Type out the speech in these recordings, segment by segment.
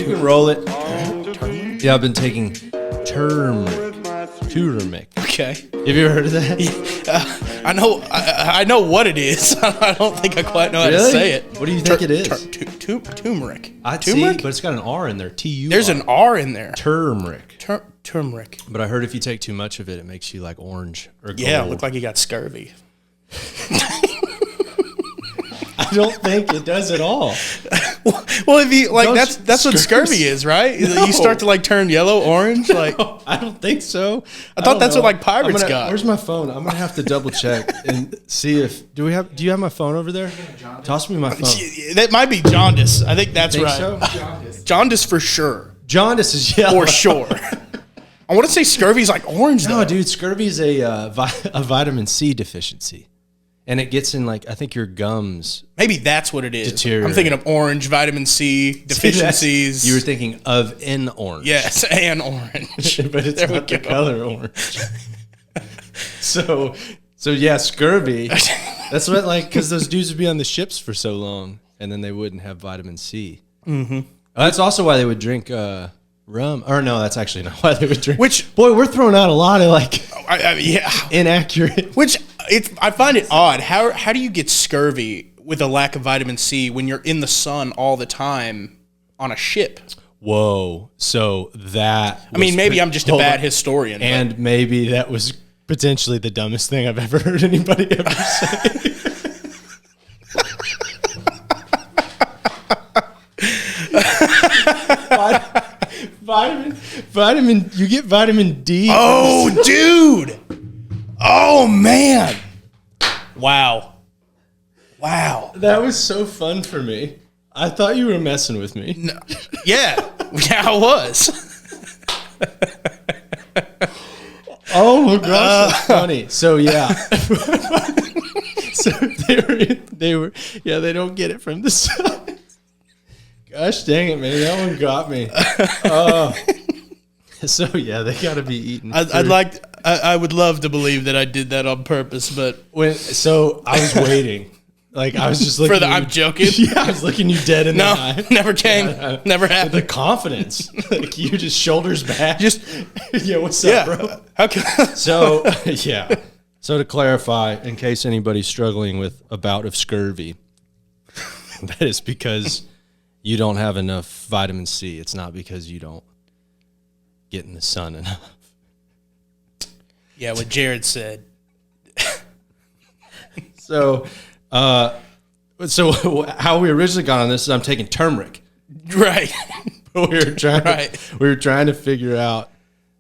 can roll it. Yeah, I've been taking turmeric. Okay. Have you ever heard of that? I know what it is. I don't think I quite know how to say it. What do you think it is? Turmeric. Turmeric? But it's got an R in there. T-U-R. There's an R in there. Turmeric. Turmeric. But I heard if you take too much of it, it makes you like orange or gold. Yeah, look like you got scurvy. I don't think it does at all. Well, if you like, that's what scurvy is, right? No. You start to like turn yellow, orange. Like, no, I don't think so. I thought that's what like pirates got. Where's my phone? I'm gonna have to double check and see if do you have my phone over there? Toss me my phone. That might be jaundice. I think that's right. So? Jaundice for sure. Jaundice is yellow for sure. I want to say scurvy's like orange. No, though. dude, scurvy is a vitamin C deficiency. And it gets in, like, I think your gums. Maybe that's what it is. I'm thinking of orange, vitamin C deficiencies. You were thinking of an orange. Yes, an orange. But it's not the color orange. So yeah, scurvy. That's what, like, because those dudes would be on the ships for so long, and then they wouldn't have vitamin C. Mm-hmm. That's also why they would drink rum. Or no, that's actually not why they would drink. Boy, we're throwing out a lot of, like, inaccurate. I find it odd. How do you get scurvy with a lack of vitamin C when you're in the sun all the time on a ship? Whoa. So that... I mean, maybe I'm just a bad historian. And maybe that was potentially the dumbest thing I've ever heard anybody ever say. Vitamin, you get vitamin D. Oh, dude. Oh, man. Wow. That was so fun for me. I thought you were messing with me. No. Yeah, I was. Oh, my gosh, that's funny. So, yeah. So, they were, yeah, they don't get it from the sun. Gosh dang it, man. That one got me. So yeah, they got to be eaten. I would love to believe that I did that on purpose, but so I was waiting, like I was just looking for the. I'm joking. Yeah, I was looking you dead in the eye. Never came, never happened. The confidence, like you just shoulders back. Just yeah, what's up, bro? Okay. So yeah, so to clarify, in case anybody's struggling with a bout of scurvy, that is because you don't have enough vitamin C. It's not because you don't get in the sun enough. Yeah, what Jarrod said. So how we originally got on this is I'm taking turmeric. Right. we were trying to figure out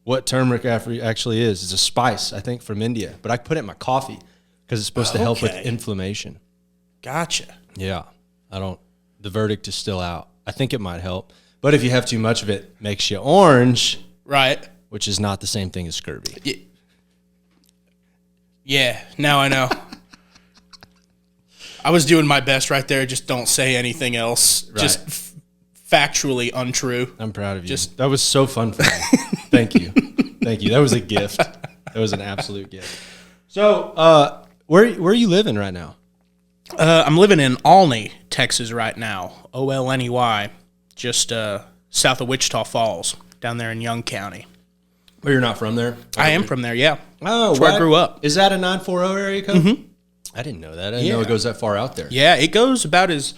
what turmeric actually is. It's a spice, I think, from India. But I put it in my coffee because it's supposed to help with inflammation. Gotcha. Yeah. The verdict is still out. I think it might help. But if you have too much of it, it makes you orange. Right. Which is not the same thing as scurvy. Yeah, now I know. I was doing my best right there. Just don't say anything else. Right. Just factually untrue. I'm proud of you. That was so fun for me. Thank you. Thank you. That was a gift. That was an absolute gift. So, where are you living right now? I'm living in Olney, Texas right now. Olney, just south of Wichita Falls, down there in Young County. But you're not from there? I am from there, yeah. Oh, that's where I grew up. Is that a 940 area code? Mm-hmm. I didn't know that. I didn't know it goes that far out there. Yeah, it goes about as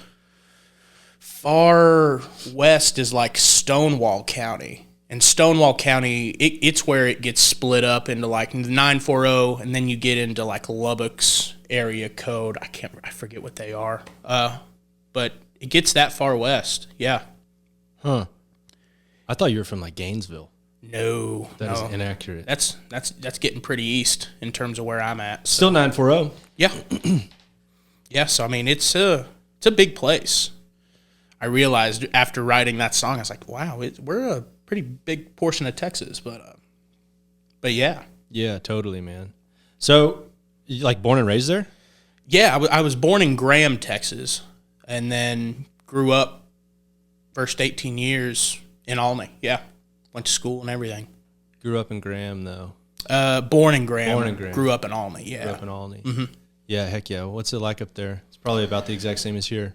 far west as like Stonewall County. And Stonewall County, it's where it gets split up into like 940, and then you get into like Lubbock's area code. I forget what they are. But it gets that far west. Yeah. Huh. I thought you were from like Gainesville. No. That is inaccurate. That's getting pretty east in terms of where I'm at. So. Still 940. Yeah. Yeah, so I mean it's a big place. I realized after writing that song, I was like, wow, we're a pretty big portion of Texas, but yeah. Yeah, totally, man. So, you like born and raised there? Yeah, I was born in Graham, Texas, and then grew up first 18 years in Olney. Yeah, went to school and everything. Grew up in Graham, though. Born in Graham. Grew up in Olney, yeah. Grew up in Olney. Mm-hmm. Yeah, heck yeah. What's it like up there? It's probably about the exact same as here.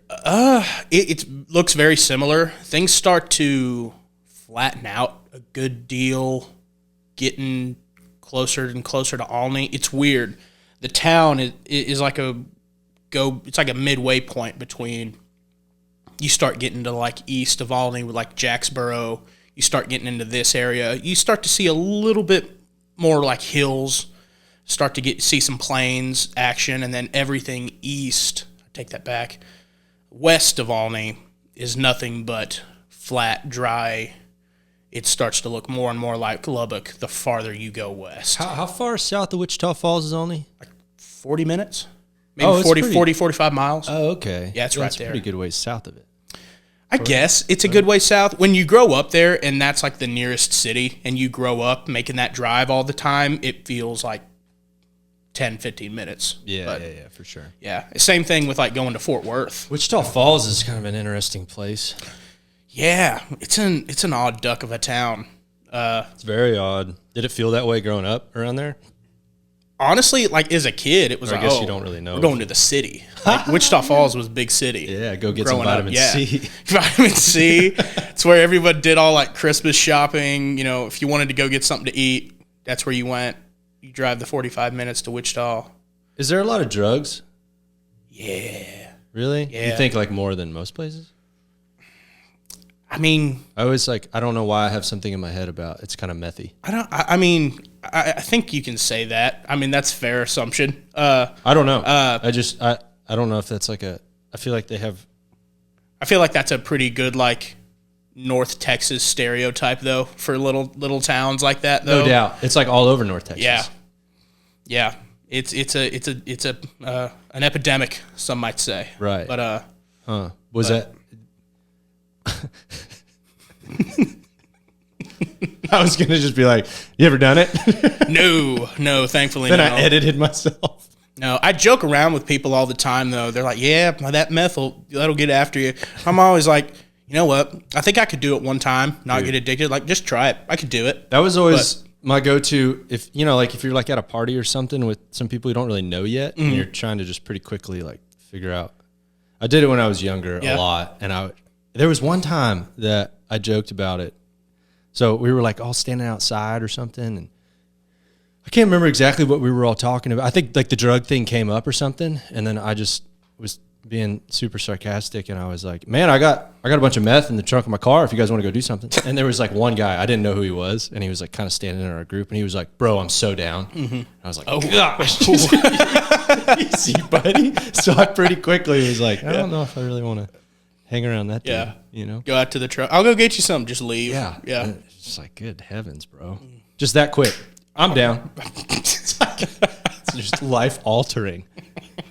It looks very similar. Things start to flatten out a good deal, getting closer and closer to Olney. It's weird. The town is like it's like a midway point between. You start getting to like east of Olney with like Jacksboro. You start getting into this area. You start to see a little bit more like hills. Start to see some plains action, and then everything east. I take that back. West of Olney is nothing but flat, dry. It starts to look more and more like Lubbock the farther you go west. How far south of Wichita Falls is Olney? Like 40 minutes? Maybe 45 miles. Oh, okay. Yeah, it's right that's there. Pretty good ways south of it. I guess it's a good way south. When you grow up there and that's like the nearest city and you grow up making that drive all the time, it feels like 10, 15 minutes. Yeah, for sure. Yeah. Same thing with like going to Fort Worth. Wichita Falls is kind of an interesting place. Yeah. It's an odd duck of a town. It's very odd. Did it feel that way growing up around there? Honestly, like as a kid, it was I like, guess you don't really know. We're going to the city. Like, Wichita Falls was a big city. Yeah, go get some vitamin C. Vitamin C. It's where everyone did all like Christmas shopping. You know, if you wanted to go get something to eat, that's where you went. You drive the 45 minutes to Wichita. Is there a lot of drugs? Yeah. Really? Yeah. You think like more than most places? I mean, I always like, I don't know why I have something in my head about it's kind of methy. I think you can say that. I mean, that's a fair assumption. I don't know. I don't know if that's like I feel like that's a pretty good like North Texas stereotype though for little towns like that though. No doubt. It's like all over North Texas. Yeah. Yeah. It's an epidemic, some might say. Right. But that I was gonna just be like, you ever done it? No, thankfully then no. I edited myself. No, I joke around with people all the time though. They're like, yeah, that meth that'll get after you. I'm always like, you know what? I think I could do it one time, not get addicted. Like, just try it. I could do it. That was always my go-to. If if you're like at a party or something with some people you don't really know yet, and you're trying to just pretty quickly like figure out. I did it when I was younger a lot, and there was one time that I joked about it. So we were like all standing outside or something, and I can't remember exactly what we were all talking about. I think like the drug thing came up or something, and then I just was being super sarcastic, and I was like, "Man, I got a bunch of meth in the trunk of my car. If you guys want to go do something." And there was like one guy, I didn't know who he was, and he was like kind of standing in our group, and he was like, "Bro, I'm so down." Mm-hmm. I was like, "Oh gosh, easy, buddy." So I pretty quickly was like, "I don't know if I really want to hang around that dude." You know, go out to the truck. I'll go get you something. Just leave. Yeah. It's just like, good heavens, bro. Just that quick. I'm down. It's just life altering.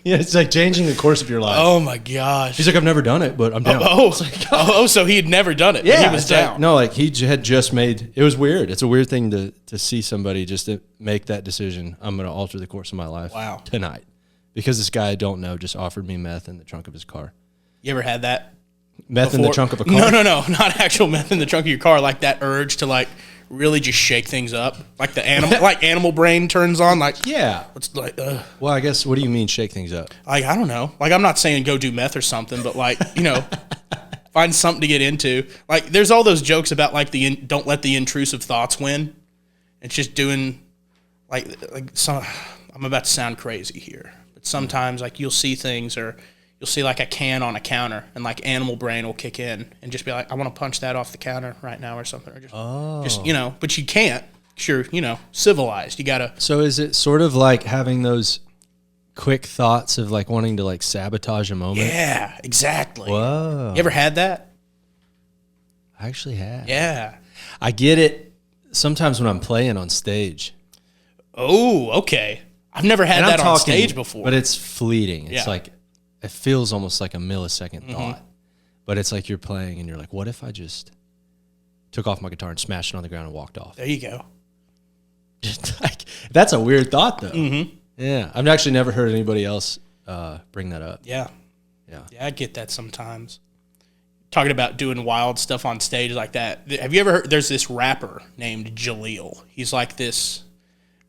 Yeah, it's like changing the course of your life. Oh my gosh. He's like, I've never done it, but I'm down. So he had never done it. Yeah, he was down. He had just made. It was weird. It's a weird thing to see somebody just to make that decision. I'm going to alter the course of my life. Tonight, because this guy I don't know just offered me meth in the trunk of his car. You ever had that? Meth before? In the trunk of a car? No, not actual meth in the trunk of your car. Like that urge to like really just shake things up, like the animal, like animal brain turns on. Like it's like. Well, I guess what do you mean shake things up? Like I don't know. Like I'm not saying go do meth or something, but like find something to get into. Like there's all those jokes about like don't let the intrusive thoughts win. It's just doing like some. I'm about to sound crazy here, but sometimes like you'll see things or. You'll see like a can on a counter and like animal brain will kick in and just be like, I want to punch that off the counter right now or something. Or just but you can't. Sure, civilized. You got to. So is it sort of like having those quick thoughts of like wanting to like sabotage a moment? Yeah, exactly. Whoa. You ever had that? I actually have. Yeah. I get it sometimes when I'm playing on stage. Oh, okay. I've never had that on stage before. But it's fleeting. It's like, it feels almost like a millisecond thought, but it's like you're playing and you're like, what if I just took off my guitar and smashed it on the ground and walked off? There you go. Like, that's a weird thought though. Mm-hmm. Yeah. I've actually never heard anybody else bring that up. Yeah. I get that sometimes. Talking about doing wild stuff on stage like that. Have you ever heard, there's this rapper named Jaleel. He's like this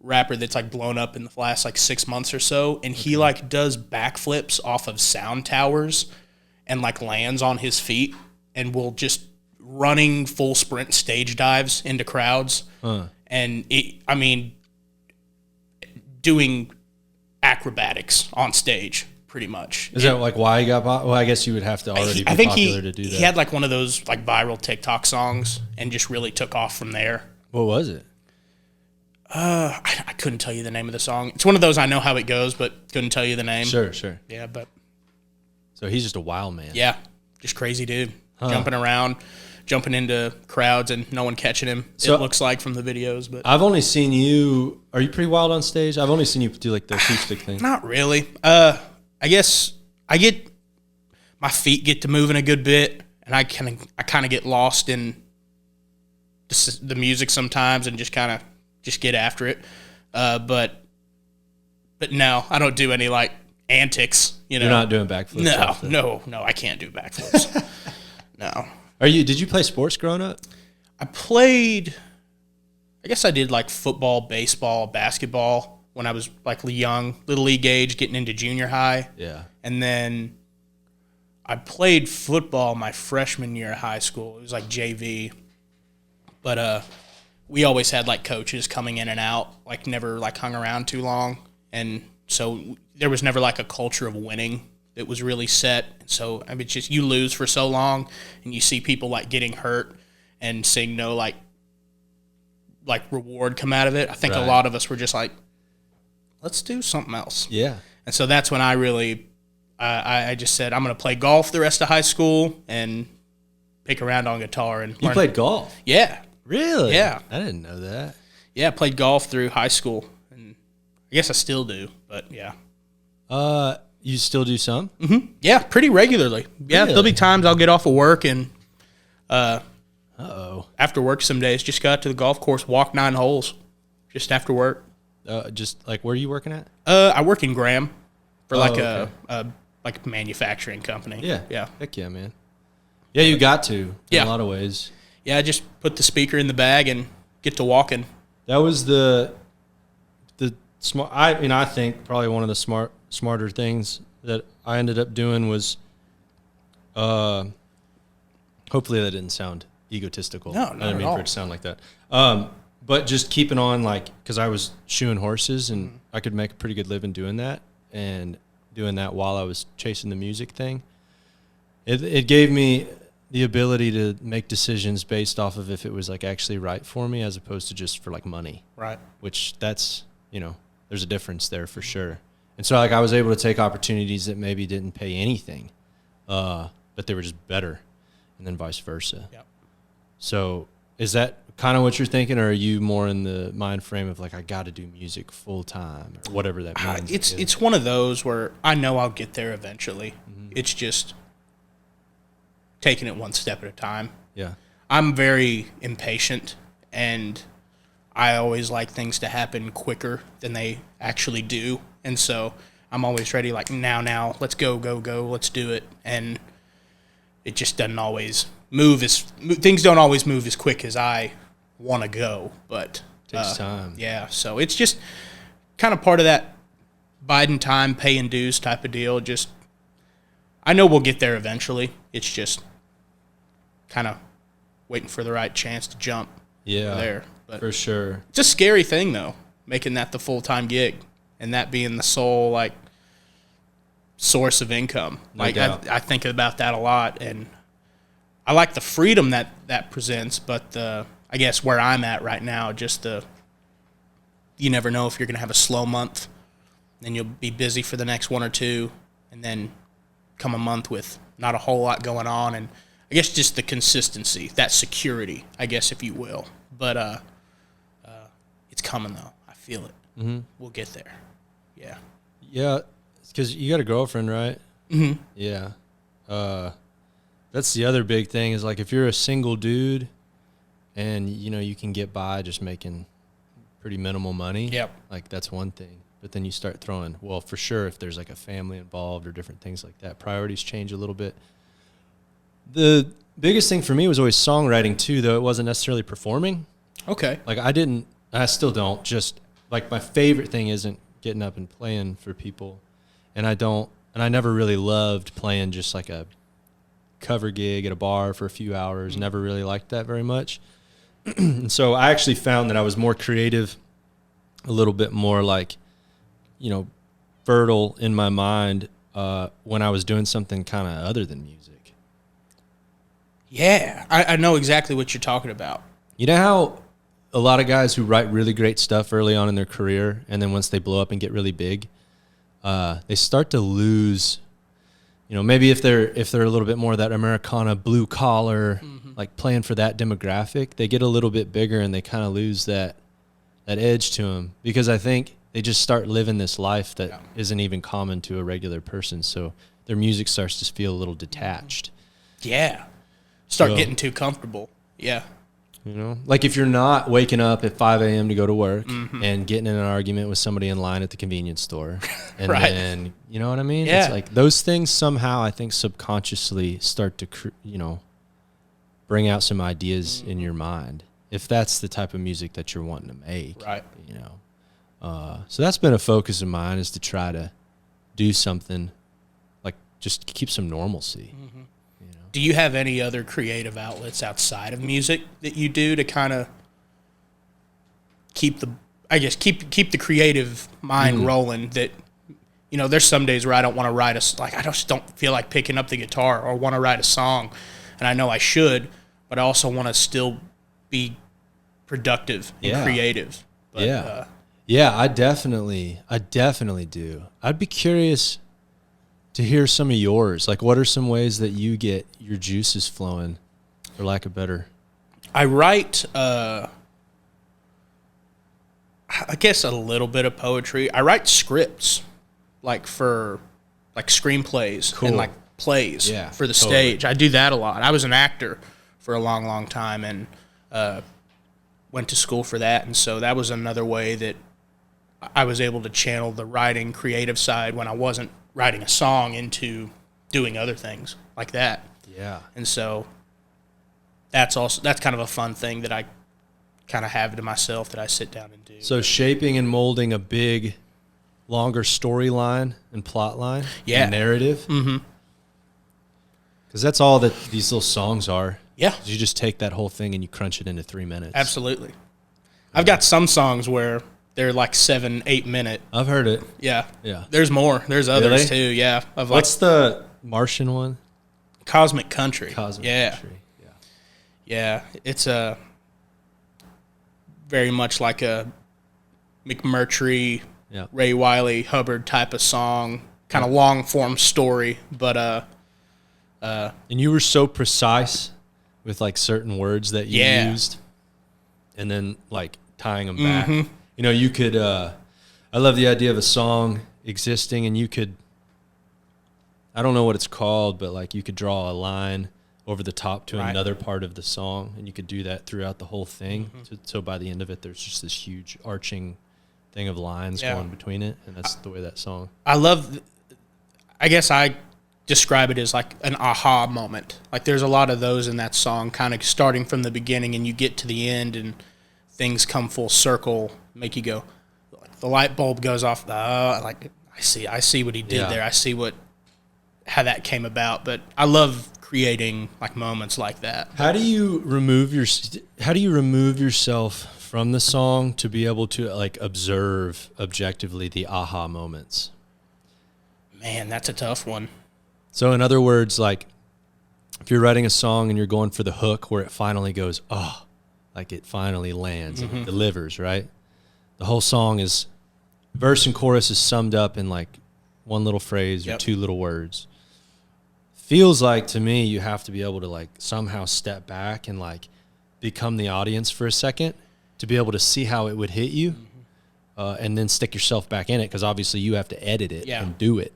rapper that's like blown up in the last like 6 months or so, and he like does backflips off of sound towers and like lands on his feet and will just running full sprint stage dives into crowds. And doing acrobatics on stage pretty much. Is that like why he got well, I guess you would have to already be popular to do that. He had like one of those like viral TikTok songs and just really took off from there. What was it? I couldn't tell you the name of the song. It's one of those I know how it goes, but couldn't tell you the name. Sure. Yeah, but so he's just a wild man. Yeah, just crazy dude. Jumping around, jumping into crowds and no one catching him. So, it looks like from the videos, but I've only seen you. Are you pretty wild on stage? I've only seen you do like the acoustic thing. Not really. I guess my feet get to moving a good bit, and I kind of get lost in the music sometimes, and just get after it. But no, I don't do any like antics. You know, you're not doing backflips. No, I can't do backflips. No. Did you play sports growing up? I played. I guess I did like football, baseball, basketball when I was like young, little league age, getting into junior high. Yeah. And then I played football my freshman year of high school. It was like JV. But we always had like coaches coming in and out, like never like hung around too long. And so there was never like a culture of winning that was really set. So I mean, just you lose for so long and you see people like getting hurt and seeing no like reward come out of it. I think a lot of us were just like, let's do something else. Yeah. And so that's when I really, I just said, I'm going to play golf the rest of high school and pick around on guitar. And you played golf? Yeah. Really? Yeah. I didn't know that. Yeah, I played golf through high school. And I guess I still do, but yeah. You still do some? Mm-hmm. Yeah, pretty regularly. Yeah, Really? There'll be times I'll get off of work and after work some days, just go out to the golf course, walk 9 holes just after work. Just like, where are you working at? I work in Graham for okay. a manufacturing company. Yeah. Yeah. Heck yeah, man. Yeah, you got to in a lot of ways. Yeah, I just put the speaker in the bag and get to walking. That was the smart. I think probably one of the smarter things that I ended up doing was, hopefully that didn't sound egotistical. No, I didn't mean at all. for it to sound like that. But just keeping on, like, because I was shoeing horses and I could make a pretty good living doing that, and doing that while I was chasing the music thing. It gave me the ability to make decisions based off of if it was like actually right for me, as opposed to just for like money. Right. Which that's, there's a difference there for sure. And so like I was able to take opportunities that maybe didn't pay anything, but they were just better, and then vice versa. Yep. So is that kind of what you're thinking, or are you more in the mind frame of like, I got to do music full time, or whatever that means? It's one of those where I know I'll get there eventually. Mm-hmm. It's just taking it one step at a time. Yeah. I'm very impatient, and I always like things to happen quicker than they actually do. And so I'm always ready, like, now, let's go, let's do it. And it just doesn't always things don't always move as quick as I want to go. But takes time. Yeah, so it's just kind of part of that biding time, paying dues type of deal. Just, I know we'll get there eventually. It's just kind of waiting for the right chance to jump there. But for sure. It's a scary thing, though, making that the full-time gig and that being the sole, like, source of income. No like, doubt. I think about that a lot, and I like the freedom that presents, but I guess where I'm at right now, just you never know if you're going to have a slow month, then you'll be busy for the next 1 or 2, and then come a month with not a whole lot going on, and I guess just the consistency, that security, I guess, if you will. But it's coming, though. I feel it. Mm-hmm. We'll get there. Yeah. Yeah, because you got a girlfriend, right? Mm-hmm. Yeah. That's the other big thing is, like, if you're a single dude and, you can get by just making pretty minimal money. Yep. Like, that's one thing. But then you start throwing, well, for sure, if there's, like, a family involved or different things like that, priorities change a little bit. The biggest thing for me was always songwriting, too, though it wasn't necessarily performing. Okay. Like, I still don't just like my favorite thing isn't getting up and playing for people, and I never really loved playing just like a cover gig at a bar for a few hours. Never really liked that very much. And so I actually found that I was more creative, a little bit more like, fertile in my mind when I was doing something kind of other than music. Yeah, I know exactly what you're talking about. You know how a lot of guys who write really great stuff early on in their career, and then once they blow up and get really big, they start to lose, maybe if they're a little bit more of that Americana blue collar, like playing for that demographic, they get a little bit bigger and they kind of lose that edge to them, because I think they just start living this life that isn't even common to a regular person. So their music starts to feel a little detached. Yeah. Start getting too comfortable. Yeah. Like if you're not waking up at 5 a.m. to go to work and getting in an argument with somebody in line at the convenience store. And then, you know what I mean? Yeah. It's like those things somehow I think subconsciously start to, bring out some ideas in your mind, if that's the type of music that you're wanting to make. Right. So that's been a focus of mine, is to try to do something like just keep some normalcy. Do you have any other creative outlets outside of music that you do to kind of keep the creative mind rolling? That, there's some days where I don't want to write I just don't feel like picking up the guitar or want to write a song, and I know I should, but I also want to still be productive and creative. But, I definitely do. I'd be curious to hear some of yours. Like, what are some ways that you get your juices flowing, for lack of better? I write, I guess, a little bit of poetry. I write scripts, like for screenplays and like plays for the stage. I do that a lot. I was an actor for a long, long time, and went to school for that. And so that was another way that I was able to channel the writing creative side when I wasn't writing a song into doing other things like that. Yeah. And so that's kind of a fun thing that I kind of have to myself, that I sit down and do. So shaping and molding a big, longer storyline and plot line and narrative. Mm-hmm. Because that's all that these little songs are. Yeah. You just take that whole thing and you crunch it into 3 minutes. Absolutely. I've got some songs where they're like 7-8 minute. I've heard it. Yeah. Yeah. There's more. There's others too. Yeah. What's the Martian one? Cosmic Country. Country. Yeah. Yeah. It's very much like a McMurtry, Ray Wiley, Hubbard type of song, kind of long form story. But and you were so precise with like certain words that you used, and then like tying them back. You could, I love the idea of a song existing, and you could, I don't know what it's called, but like you could draw a line over the top to another part of the song, and you could do that throughout the whole thing. So by the end of it, there's just this huge arching thing of lines going between it, and that's the way that song. I guess I describe it as like an aha moment. Like there's a lot of those in that song, kind of starting from the beginning, and you get to the end, and things come full circle, make you go, like the light bulb goes off. Like I see what he did there. I see how that came about. But I love creating like moments like that. How do you remove yourself from the song to be able to like observe objectively the aha moments? Man, that's a tough one. So in other words, like if you're writing a song and you're going for the hook where it finally goes, like it finally lands and it delivers, right? The whole song is, verse and chorus is summed up in like one little phrase or two little words. Feels like to me you have to be able to like somehow step back and like become the audience for a second to be able to see how it would hit you, and then stick yourself back in it, because obviously you have to edit it and do it.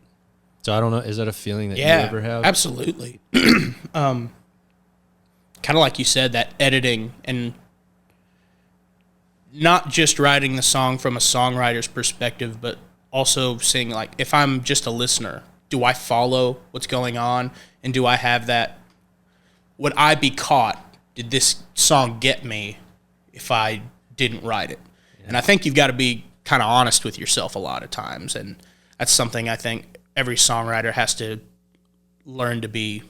So I don't know, is that a feeling that you ever have? Absolutely. Kind of like you said, that editing, and not just writing the song from a songwriter's perspective, but also seeing like, if I'm just a listener, do I follow what's going on? And do I have that, would I be caught? Did this song get me if I didn't write it? Yeah. And I think you've got to be kind of honest with yourself a lot of times, and that's something I think every songwriter has to learn to be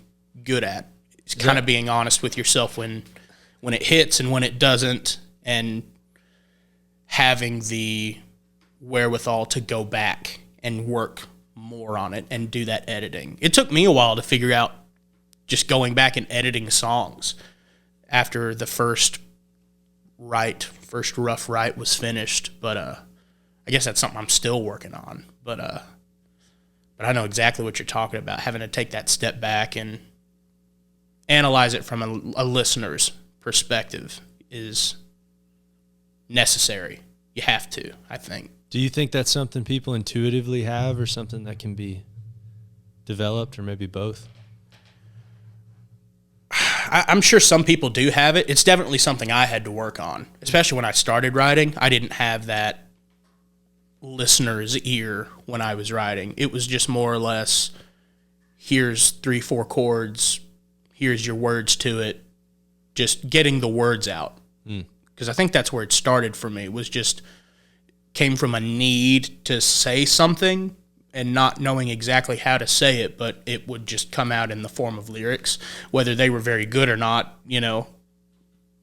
good at. It's kind of being honest with yourself when it hits and when it doesn't, and having the wherewithal to go back and work more on it and do that editing. It took me a while to figure out just going back and editing songs after the first rough write was finished, but I guess that's something I'm still working on. But I know exactly what you're talking about, having to take that step back and analyze it from a listener's perspective is necessary. You have to, I think. Do you think that's something people intuitively have, or something that can be developed, or maybe both? I'm sure some people do have it. It's definitely something I had to work on, especially when I started writing. I didn't have that listener's ear when I was writing. It was just more or less, here's 3-4 chords, here's your words to it, just getting the words out. Because I think that's where it started for me, was just came from a need to say something and not knowing exactly how to say it, but it would just come out in the form of lyrics. Whether they were very good or not,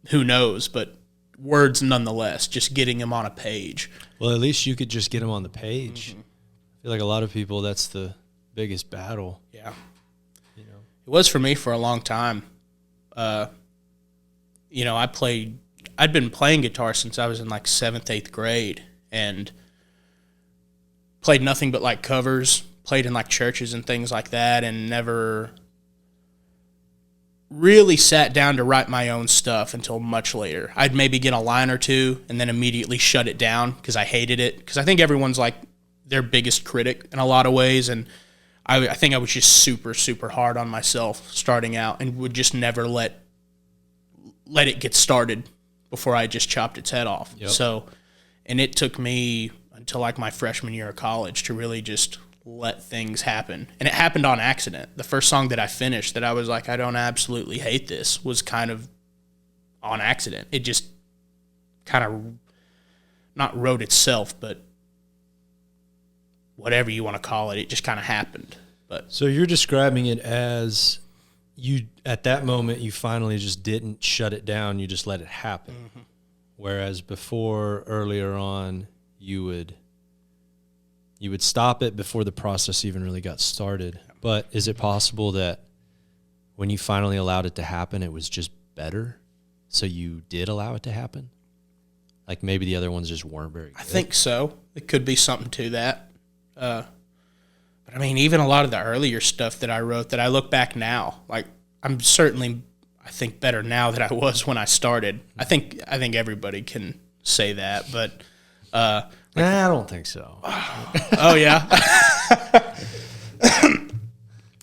who knows, but words nonetheless, just getting them on a page. Well, at least you could just get them on the page. Mm-hmm. I feel like a lot of people, that's the biggest battle. Yeah. It was for me for a long time. I'd been playing guitar since I was in like 7th, 8th grade, and played nothing but like covers, played in like churches and things like that, and never really sat down to write my own stuff until much later. I'd maybe get a line or two and then immediately shut it down because I hated it, because I think everyone's like their biggest critic in a lot of ways, and I think I was just super, super hard on myself starting out and would just never let it get started before I just chopped its head off. Yep. So, and it took me until like my freshman year of college to really just let things happen. And it happened on accident. The first song that I finished that I was like, I don't absolutely hate this, was kind of on accident. It just kind of not wrote itself, but whatever you want to call it, it just kind of happened. But so you're describing it as you, at that moment, you finally just didn't shut it down, you just let it happen. Mm-hmm. Whereas before, earlier on, you would stop it before the process even really got started. But is it possible that when you finally allowed it to happen, it was just better? So you did allow it to happen? Like maybe the other ones just weren't very good? I think so. It could be something to that. But I mean, even a lot of the earlier stuff that I wrote that I look back now, like I'm certainly, I think, better now than I was when I started. I think everybody can say that, but I don't think so. Oh yeah.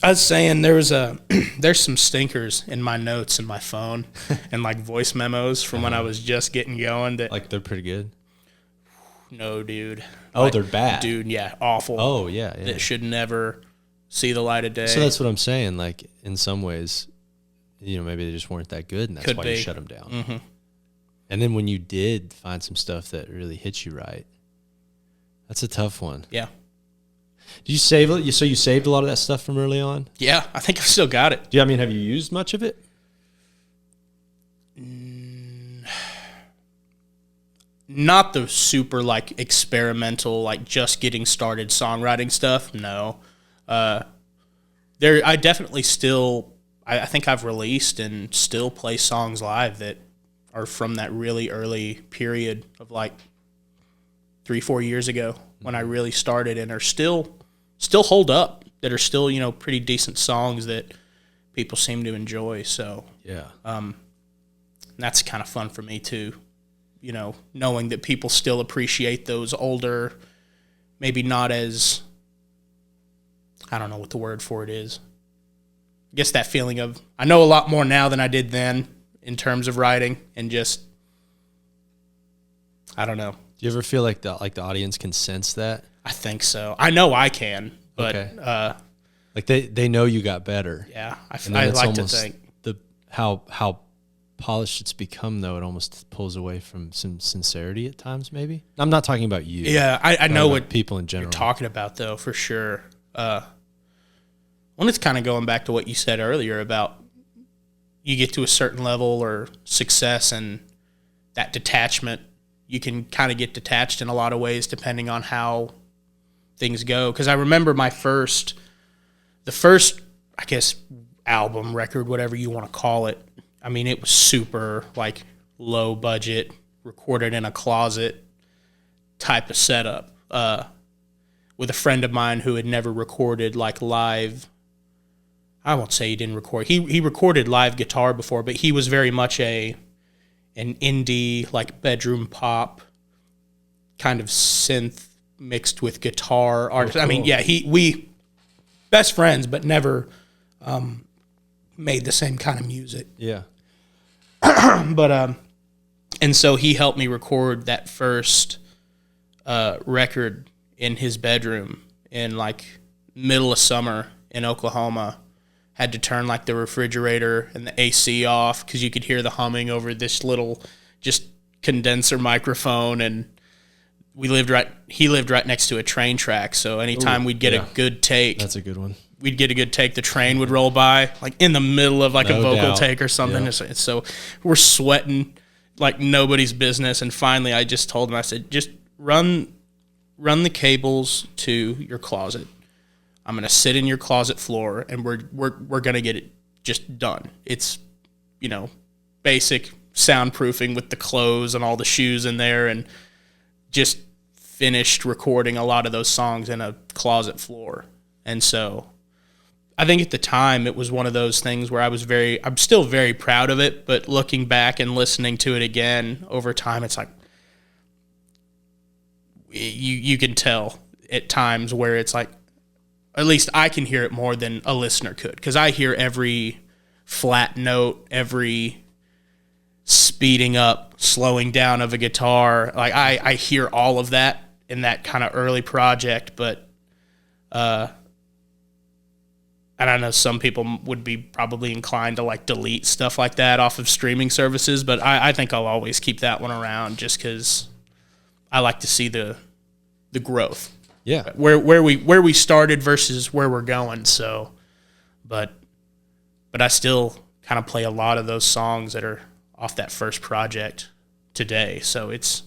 I was saying there's some stinkers in my notes in my phone and like voice memos from when I was just getting going. That like they're pretty good. No, dude. Oh, they're bad. Dude, yeah, awful. Oh, yeah. That should never see the light of day. So that's what I'm saying. Like, in some ways, maybe they just weren't that good, and that's why you shut them down. Mm-hmm. And then when you did find some stuff that really hit you right, that's a tough one. Yeah. Did you save it? So you saved a lot of that stuff from early on? Yeah, I think I've still got it. Have you used much of it? Not the super like experimental, like just getting started songwriting stuff. No, I definitely still. I think I've released and still play songs live that are from that really early period of like 3-4 years ago when I really started, and are still hold up. That are still pretty decent songs that people seem to enjoy. So yeah, that's kind of fun for me too. Knowing that people still appreciate those older, maybe not as, I don't know what the word for it is. I guess that feeling of, I know a lot more now than I did then in terms of writing, and just, I don't know. Do you ever feel like the audience can sense that? I think so. I know I can, but okay. Like they know you got better. Yeah, I like to think how polished it's become, though, it almost pulls away from some sincerity at times, maybe. I'm not talking about you. Yeah, I know what people in general you're talking about, though, for sure. Well, it's kind of going back to what you said earlier about you get to a certain level or success and that detachment. You can kind of get detached in a lot of ways depending on how things go. Because I remember the first, I guess, album, record, whatever you want to call it. I mean, it was super, like, low budget, recorded in a closet type of setup with a friend of mine who had never recorded, like, live. I won't say he didn't record. He recorded live guitar before, but he was very much an indie, like, bedroom pop kind of synth mixed with guitar artist. Oh, cool. I mean, yeah, we best friends, but never made the same kind of music. Yeah. But and so he helped me record that first record in his bedroom in, like, middle of summer in Oklahoma. Had to turn, like, the refrigerator and the AC off because you could hear the humming over this little just condenser microphone. And he lived right next to a train track, so anytime we'd get a good take, that's a good one. We'd get a good take, the train would roll by, like, in the middle of, like, a vocal take or something. Yeah. So we're sweating like nobody's business. And finally I just told him, I said, just run the cables to your closet. I'm going to sit in your closet floor and we're going to get it just done. It's, basic soundproofing with the clothes and all the shoes in there, and just finished recording a lot of those songs in a closet floor. And so I think at the time it was one of those things where I'm still very proud of it, but looking back and listening to it again over time, it's like you can tell at times where it's like, at least I can hear it more than a listener could, because I hear every flat note, every speeding up, slowing down of a guitar. Like I hear all of that in that kind of early project, but and I know some people would be probably inclined to, like, delete stuff like that off of streaming services, but I think I'll always keep that one around just because I like to see the growth. Yeah, where we started versus where we're going. So, but I still kind of play a lot of those songs that are off that first project today. So it's.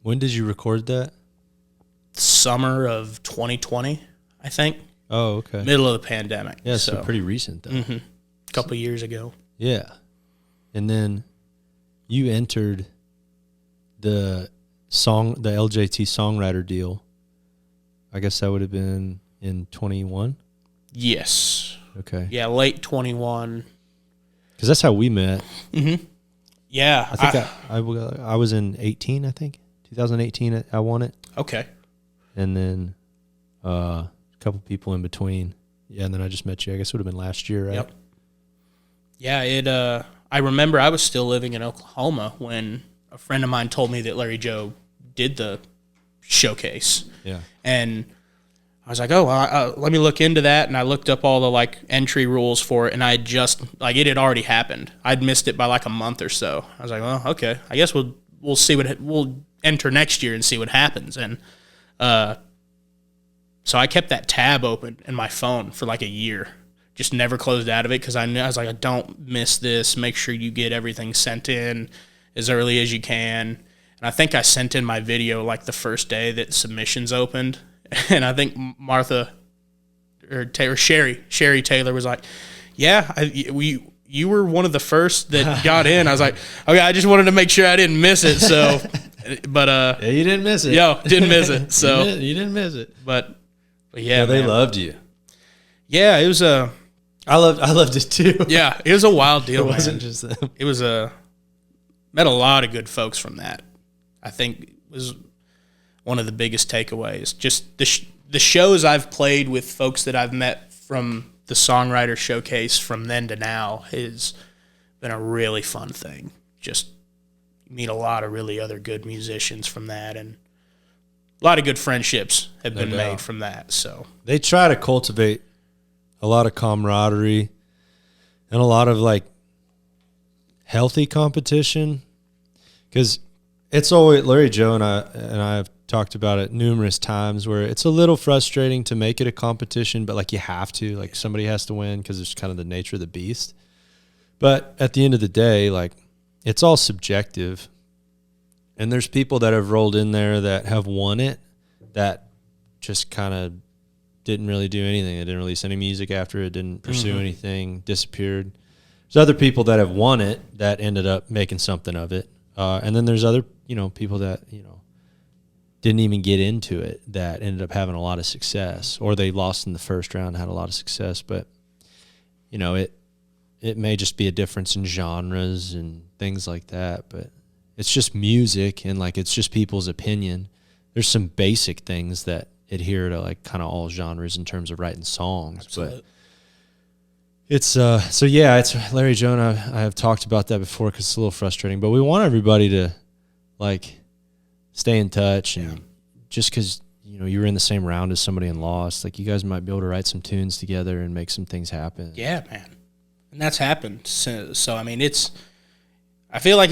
When did you record that? Summer of 2020, I think. Oh, okay. Middle of the pandemic. Yeah, so pretty recent though. Mm-hmm. A couple of years ago. Yeah, and then you entered the LJT Songwriter deal. I guess that would have been in 21? Yes. Okay. Yeah, late 21. Because that's how we met. Mm-hmm. Yeah. I think I was in 18, I think. 2018, I won it. Okay. And then a couple people in between. Yeah, and then I just met you. I guess it would have been last year, right? Yep. Yeah, I remember I was still living in Oklahoma when a friend of mine told me that Larry Joe did the showcase. Yeah. And I was like, oh, well, let me look into that. And I looked up all the, like, entry rules for it, and I just, like, it had already happened. I'd missed it by, like, a month or so. I was like, well, okay, I guess we'll see we'll enter next year and see what happens. And so I kept that tab open in my phone for, like, a year. Just never closed out of it because I was like, I don't miss this. Make sure you get everything sent in as early as you can. And I think I sent in my video, like, the first day that submissions opened. And I think Sherry Taylor was like, yeah, you were one of the first that got in. I was like, okay, I just wanted to make sure I didn't miss it. So, but yeah, you didn't miss it. Yo, didn't miss it. So you didn't miss it. But yeah, they loved you. Yeah, it was I loved it too. Yeah, it was a wild deal. It wasn't just them. It was met a lot of good folks from that. I think it was one of the biggest takeaways. Just the shows I've played with folks that I've met from the Songwriter Showcase from then to now has been a really fun thing. Just meet a lot of really other good musicians from that, and a lot of good friendships have been made from that. So they try to cultivate a lot of camaraderie and a lot of, like, healthy competition, because it's always Larry Joe and I have talked about it numerous times where it's a little frustrating to make it a competition, but like you have to, like somebody has to win because it's kind of the nature of the beast. But at the end of the day, like it's all subjective, and there's people that have rolled in there that have won it that just kind of didn't really do anything. They didn't release any music after it, didn't pursue anything, disappeared. There's other people that have won it that ended up making something of it. And then there's other, people that, didn't even get into it that ended up having a lot of success, or they lost in the first round, had a lot of success. But, it may just be a difference in genres and things like that, but it's just music, and like it's just people's opinion. There's some basic things that adhere to like kind of all genres in terms of writing songs. Absolutely. But it's it's Larry Joe and I have talked about that before because it's a little frustrating, but we want everybody to like stay in touch, and just because you were in the same round as somebody and lost, like you guys might be able to write some tunes together and make some things happen. Yeah, man. And that's happened. So I mean, I feel like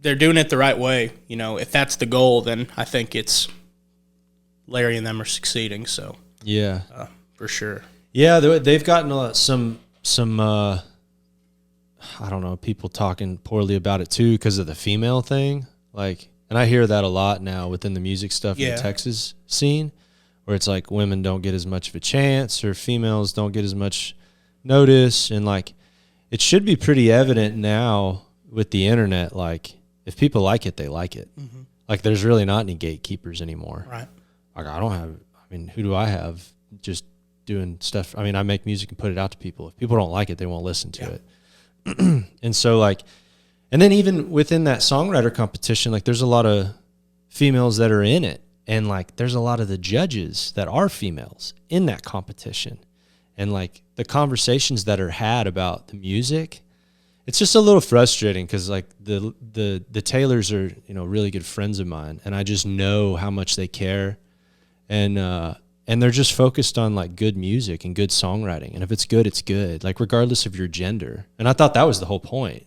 they're doing it the right way. If that's the goal, then I think it's Larry and them are succeeding. So yeah, for sure. Yeah, they've gotten some I don't know, people talking poorly about it too because of the female thing. Like, and I hear that a lot now within the music stuff in the Texas scene, where it's like women don't get as much of a chance, or females don't get as much notice, and like it should be pretty evident now with the internet. Like, if people like it, they like it. Mm-hmm. Like, there's really not any gatekeepers anymore. Right. Like, who do I have just doing stuff? I mean, I make music and put it out to people. If people don't like it, they won't listen to it. And so, like, and then even within that songwriter competition, like, there's a lot of females that are in it. And, like, there's a lot of the judges that are females in that competition. And, like, the conversations that are had about the music, it's just a little frustrating because, like, the Taylors are, really good friends of mine. And I just know how much they care. And they're just focused on, like, good music and good songwriting. And if it's good, it's good, like, regardless of your gender. And I thought that was the whole point,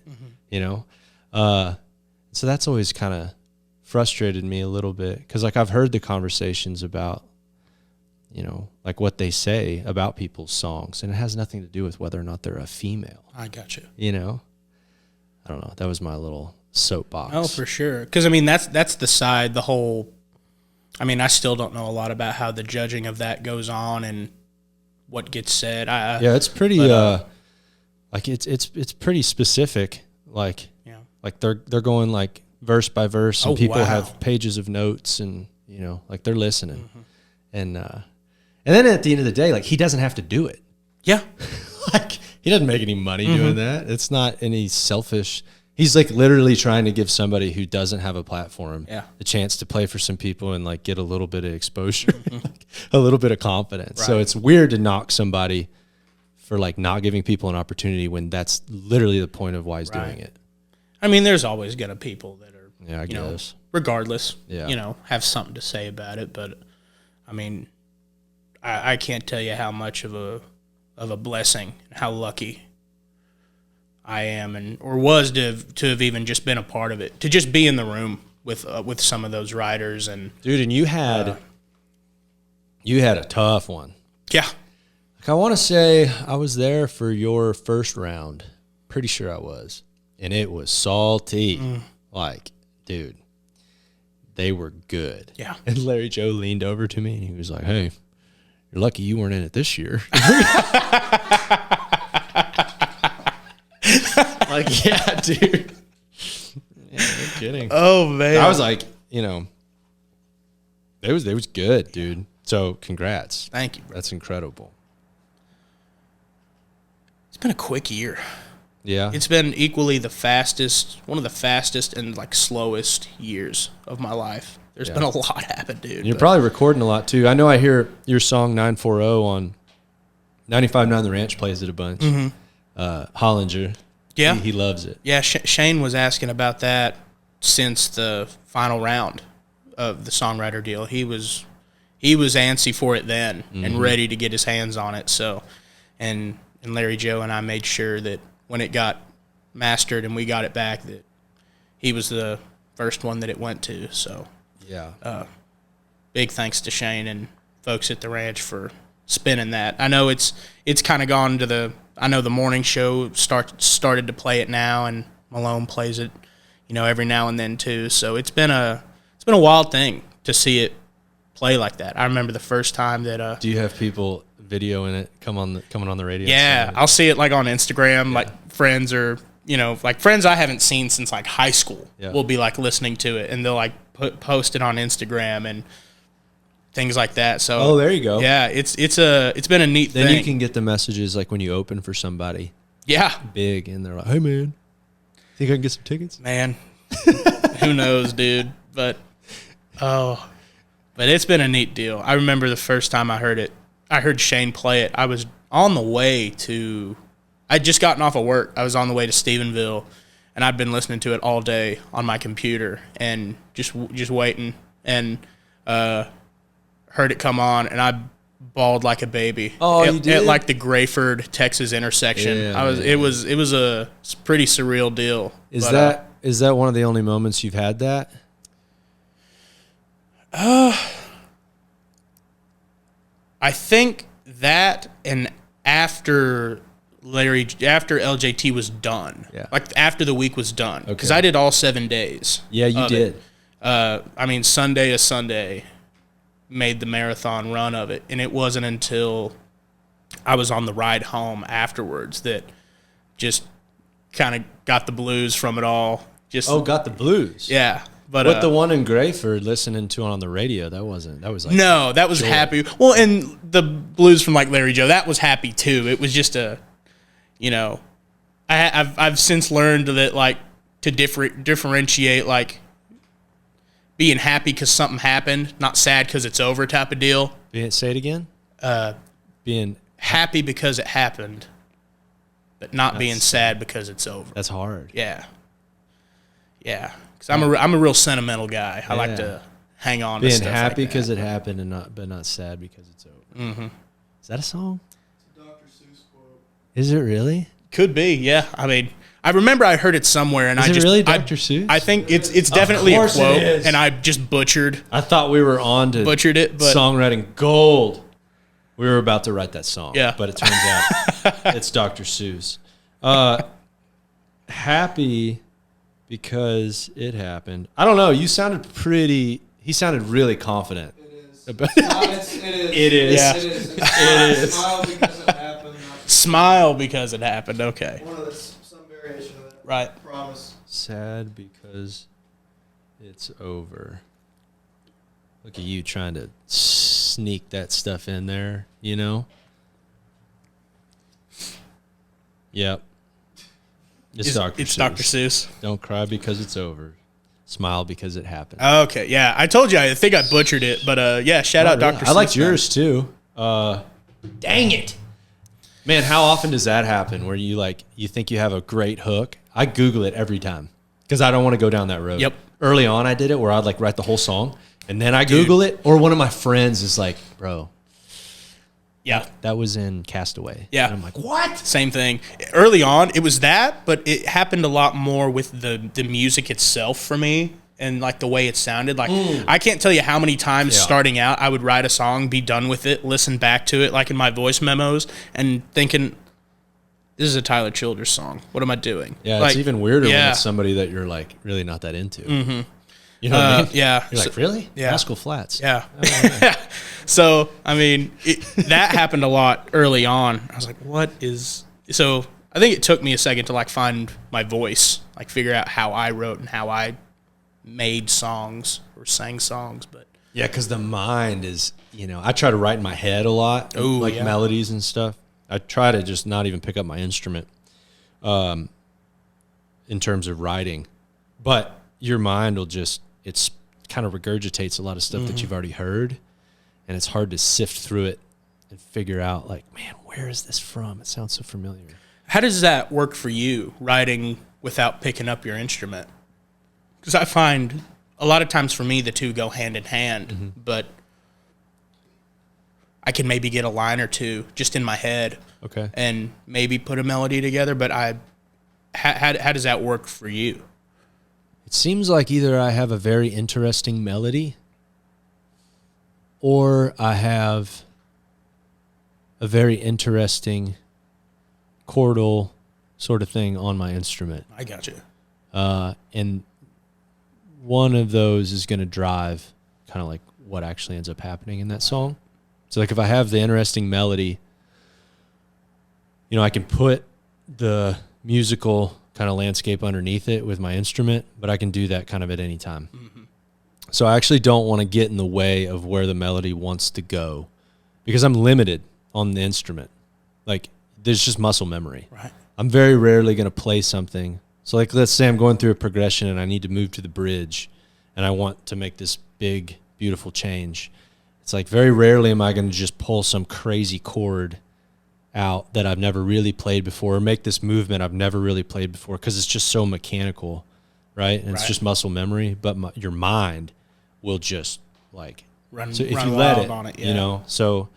So that's always kind of frustrated me a little bit because, like, I've heard the conversations about, like what they say about people's songs, and it has nothing to do with whether or not they're a female. I got you. I don't know. That was my little soapbox. Oh, for sure. Because, I mean, that's the side, the whole... I mean, I still don't know a lot about how the judging of that goes on and what gets said. It's pretty like it's pretty specific. Like like they're going like verse by verse, and people have pages of notes, and like they're listening. Mm-hmm. And then at the end of the day, like, he doesn't have to do it. Yeah. Like, he doesn't make any money doing that. It's not any selfish. He's like literally trying to give somebody who doesn't have a platform a chance to play for some people and like get a little bit of exposure, like a little bit of confidence. Right. So it's weird to knock somebody for like not giving people an opportunity when that's literally the point of why he's doing it. I mean, there's always gonna people that are, I guess, regardless, have something to say about it. But I mean, I can't tell you how much of a blessing, how lucky I am, or was to have even just been a part of it, to just be in the room with some of those writers. And dude, and you had a tough one. Yeah. Like, I want to say I was there for your first round. Pretty sure I was. And it was salty. Like, dude, they were good. Yeah. And Larry Joe leaned over to me and he was like, "Hey, you're lucky you weren't in it this year." Like, yeah, dude. Yeah, no kidding. Oh, man. I was like, it was good, dude. So congrats. Thank you, bro. That's incredible. It's been a quick year. Yeah. It's been equally one of the fastest and like slowest years of my life. There's been a lot happen, dude. And you're probably recording a lot too. I know I hear your song 940 on 95.9 The Ranch plays it a bunch. Hollinger. Yeah. He loves it. Yeah, Shane was asking about that since the final round of the Songwriter deal. He was antsy for it then and ready to get his hands on it. So, and Larry Joe and I made sure that when it got mastered and we got it back, that he was the first one that it went to. So yeah, big thanks to Shane and folks at the ranch for spinning that. I know it's kind of gone to I know the morning show started to play it now, and Malone plays it, every now and then too. So it's been a wild thing to see it play like that. I remember the first time that. Do you have people videoing it coming on the radio? Yeah, I'll see it like on Instagram, like friends or like friends I haven't seen since like high school will be like listening to it, and they'll like post it on Instagram and things like that. So there you go. Yeah, it's been a neat thing. Then you can get the messages like when you open for somebody. Yeah, big, and they're like, "Hey man, think I can get some tickets?" Man, who knows, dude? But it's been a neat deal. I remember the first time I heard it. I heard Shane play it. I was on the way to. I'd just gotten off of work. I was on the way to Stephenville, and I'd been listening to it all day on my computer and just waiting, and heard it come on, and I bawled like a baby. Oh, you did? At like the Grayford, Texas intersection. Yeah, It was a pretty surreal deal. Is that one of the only moments you've had that? I think that, and after LJT was done, like after the week was done, because I did all 7 days. Yeah, you did. Sunday to Sunday, made the marathon run of it, and it wasn't until I was on the ride home afterwards that just kind of got the blues from it all. Got the blues. Yeah. But the one in Grayford, listening to it on the radio, that was like no, that was happy. Well, and the blues from like Larry Joe, that was happy too. It was just I've since learned that like to differentiate like being happy because something happened, not sad because it's over type of deal. Say it again. Being happy because it happened, but not being sad because it's over. That's hard. Yeah. Yeah. Because I'm a real sentimental guy. I like to hang on to stuff being happy like because it happened, and not sad because it's over. Mm-hmm. Is that a song? It's a Dr. Seuss quote. Is it really? Could be. Yeah. I mean, I remember I heard it somewhere, and Is it really Dr. Seuss? I think it's definitely a quote, and I just butchered. I thought we were on to butchered it, but songwriting gold. We were about to write that song, but it turns out it's Dr. Seuss. Happy because it happened. I don't know. You sounded he sounded really confident. It is. It is. It is. Yeah. It is. It is. Smile because it happened. Smile because it happened. Okay. Some variation of that. Right. Promise. Sad because it's over. Look at you trying to sneak that stuff in there, Yep. It's Dr. Seuss. Don't cry because it's over. Smile because it happened. Okay, yeah. I told you, I think I butchered it, but shout out Dr. Seuss. I liked yours too. Dang it. Man, how often does that happen where you think you have a great hook? I Google it every time because I don't want to go down that road. Yep. Early on I did it where I'd write the whole song and then I Google it, or one of my friends is like, bro, yeah, that was in Castaway. Yeah. And I'm like, what? Same thing. Early on, it was that, but it happened a lot more with the music itself for me and like the way it sounded. Like I can't tell you how many times starting out I would write a song, be done with it, listen back to it like in my voice memos and thinking, this is a Tyler Childers song. What am I doing? Yeah, it's even weirder when it's somebody that you're like really not that into. Mm-hmm. You know what I mean? Yeah. You're like, really? Yeah. Rascal Flats. Yeah. So, I mean, that happened a lot early on. I was like, what is... So, I think it took me a second to, find my voice, figure out how I wrote and how I made songs or sang songs, but... Yeah, because the mind is, I try to write in my head a lot, melodies and stuff. I try to just not even pick up my instrument in terms of writing. But your mind will it's kind of regurgitates a lot of stuff that you've already heard, and it's hard to sift through it and figure out, man, where is this from? It sounds so familiar. How does that work for you, writing without picking up your instrument? Because I find a lot of times for me the two go hand in hand, but I can maybe get a line or two just in my head, okay, and maybe put a melody together. But How does that work for you? It seems like either I have a very interesting melody or I have a very interesting chordal sort of thing on my instrument. I got you. And one of those is going to drive kind of like what actually ends up happening in that song. So like if I have the interesting melody, I can put the musical kind of landscape underneath it with my instrument, but I can do that kind of at any time. Mm-hmm. So I actually don't want to get in the way of where the melody wants to go because I'm limited on the instrument. Like there's just muscle memory. Right. I'm very rarely going to play something. So like let's say I'm going through a progression and I need to move to the bridge and I want to make this big, beautiful change. It's like very rarely am I going to just pull some crazy chord out that I've never really played before or make this movement I've never really played before because it's just so mechanical, right? And it's just muscle memory, but your mind will just like run. So if run you let it, on it, yeah. So,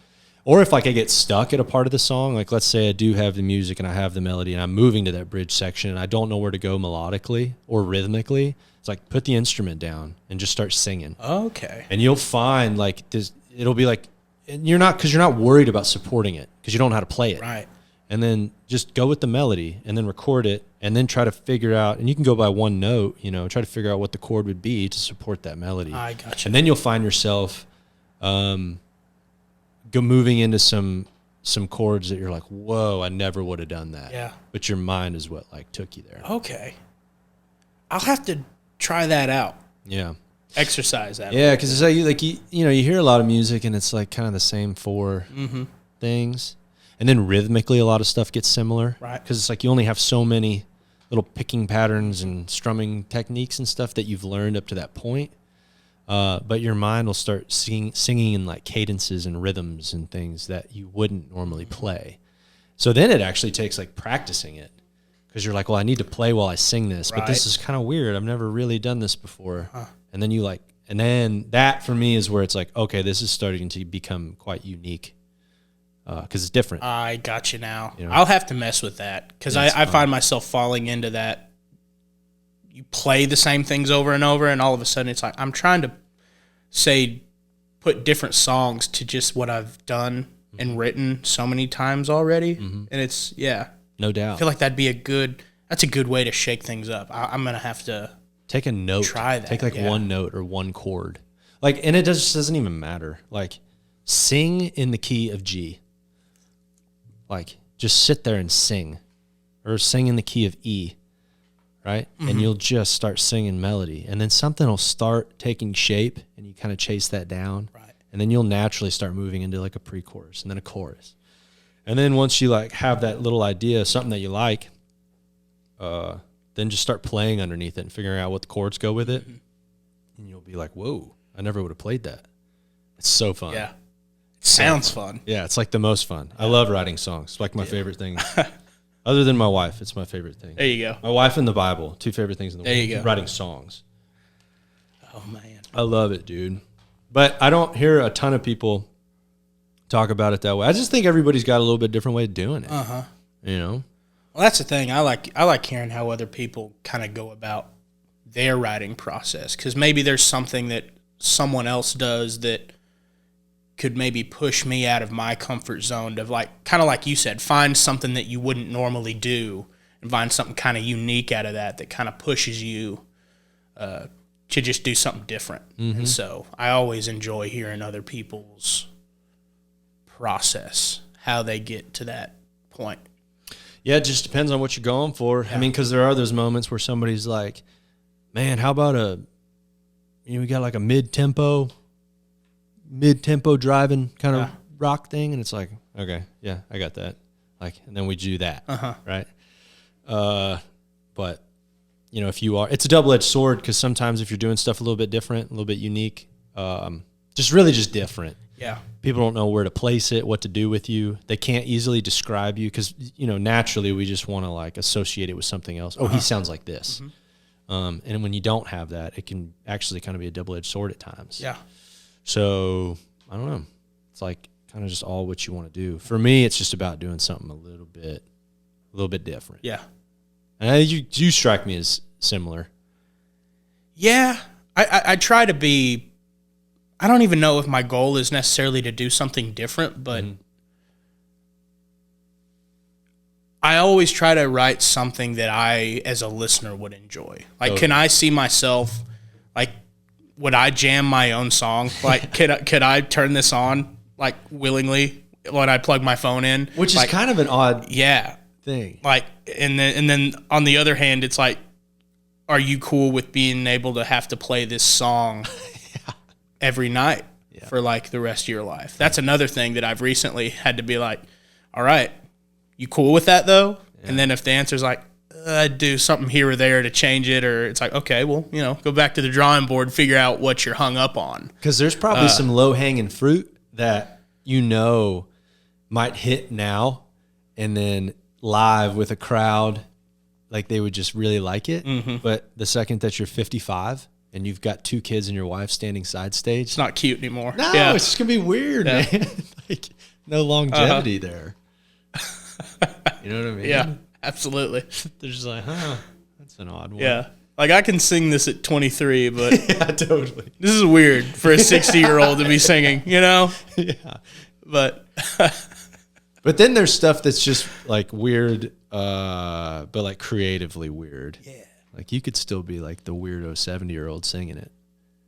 or if like I get stuck at a part of the song, like let's say I do have the music and I have the melody and I'm moving to that bridge section and I don't know where to go melodically or rhythmically, it's like put the instrument down and just start singing. Okay. And you'll find like this, it'll be like, and you're not worried about supporting it because you don't know how to play it. Right. And then just go with the melody and then record it and then try to figure out, and you can go by one note, try to figure out what the chord would be to support that melody. I gotcha. And then you'll find yourself moving into some chords that you're like, whoa, I never would have done that. Yeah. But your mind is what like took you there. Okay. I'll have to try that out. Yeah. Exercise that. Yeah, because it's like you hear a lot of music and it's like kind of the same four things, and then rhythmically a lot of stuff gets similar, right? Because it's like you only have so many little picking patterns and strumming techniques and stuff that you've learned up to that point, but your mind will start singing in like cadences and rhythms and things that you wouldn't normally play. So then it actually takes like practicing it. Because you're like, well, I need to play while I sing this, but this is kind of weird. I've never really done this before. And then that for me is where it's like, okay, this is starting to become quite unique because it's different. I got you now. I'll have to mess with that because I find myself falling into that. You play the same things over and over, and all of a sudden it's like I'm trying to put different songs to just what I've done and written so many times already, and it's no doubt. I feel like that's a good way to shake things up. I'm gonna have to take a note. Try that. Take one note or one chord. And it just doesn't even matter. Like sing in the key of G. Like just sit there and sing. Or sing in the key of E. Right? And you'll just start singing melody. And then something will start taking shape and you kind of chase that down. Right. And then you'll naturally start moving into like a pre-chorus and then a chorus. And then once you like have that little idea, something that you like, then just start playing underneath it and figuring out what the chords go with it. And you'll be like, whoa, I never would have played that. It's so fun. Yeah. It sounds fun. Yeah, it's like the most fun. I love writing songs. It's like my favorite thing. Other than my wife, it's my favorite thing. There you go. My wife and the Bible, two favorite things in the world. There you go. Writing songs. Oh, man. I love it, dude. But I don't hear a ton of people talk about it that way. I just think everybody's got a little bit different way of doing it. Well, that's the thing. I like hearing how other people kind of go about their writing process because maybe there's something that someone else does that could maybe push me out of my comfort zone of like kind of like you said, find something that you wouldn't normally do and find something kind of unique out of that kind of pushes you to just do something different. And so I always enjoy hearing other people's process, how they get to that point. Yeah, it just depends on what you're going for. Yeah. I mean, because there are those moments where somebody's like, man, how about we got like a mid-tempo driving kind of rock thing. And it's like, okay, yeah, I got that. And then we do that, right? But, if you are, it's a double-edged sword because sometimes if you're doing stuff a little bit different, a little bit unique, just different. Yeah. People don't know where to place it, what to do with you. They can't easily describe you because, naturally we just want to associate it with something else. Oh, he sounds like this. And when you don't have that, it can actually kind of be a double-edged sword at times. Yeah. So, I don't know. It's kind of just all what you want to do. For me, it's just about doing something a little bit different. Yeah. You strike me as similar. Yeah, I try to be. I don't even know if my goal is necessarily to do something different, but I always try to write something that I, as a listener, would enjoy. Like, can I see myself, like, would I jam my own song? Like, could I turn this on, like, willingly when I plug my phone in? Which is kind of an odd thing. Like, and then on the other hand, it's like, are you cool with being able to have to play this song every night for, like, the rest of your life? That's another thing that I've recently had to be like, all right, you cool with that, though? Yeah. And then if the answer's like, I'd do something here or there to change it, or it's like, okay, well, go back to the drawing board and figure out what you're hung up on. Because there's probably some low-hanging fruit that might hit now, and then live with a crowd, like they would just really like it. Mm-hmm. But the second that you're 55 and you've got 2 kids and your wife standing side stage, it's not cute anymore. No, it's just gonna be weird, man. Like, no longevity there. You know what I mean? Yeah, absolutely. They're just like, that's an odd one. Yeah. Like, I can sing this at 23, but yeah, totally. This is weird for a 60-year-old to be singing, Yeah. But then there's stuff that's just like weird, but like creatively weird. Yeah. Like, you could still be like the weirdo 70-year-old singing it.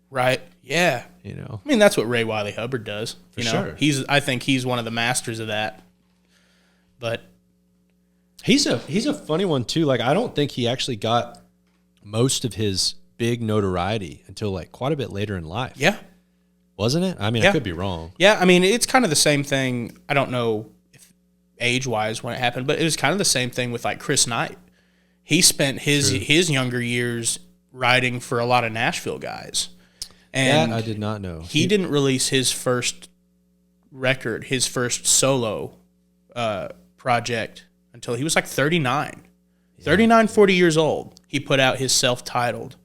Right. Yeah. I mean, that's what Ray Wiley Hubbard does. For sure. I think he's one of the masters of that. But he's a funny one too. Like, I don't think he actually got most of his big notoriety until like quite a bit later in life. Yeah. Wasn't it? I mean, I could be wrong. Yeah, I mean, it's kind of the same thing. I don't know if age-wise when it happened, but it was kind of the same thing with like Chris Knight. He spent his younger years writing for a lot of Nashville guys. And I did not know. He didn't release his first record, his first solo project until he was like 39. Yeah. 39, 40 years old. He put out his self-titled.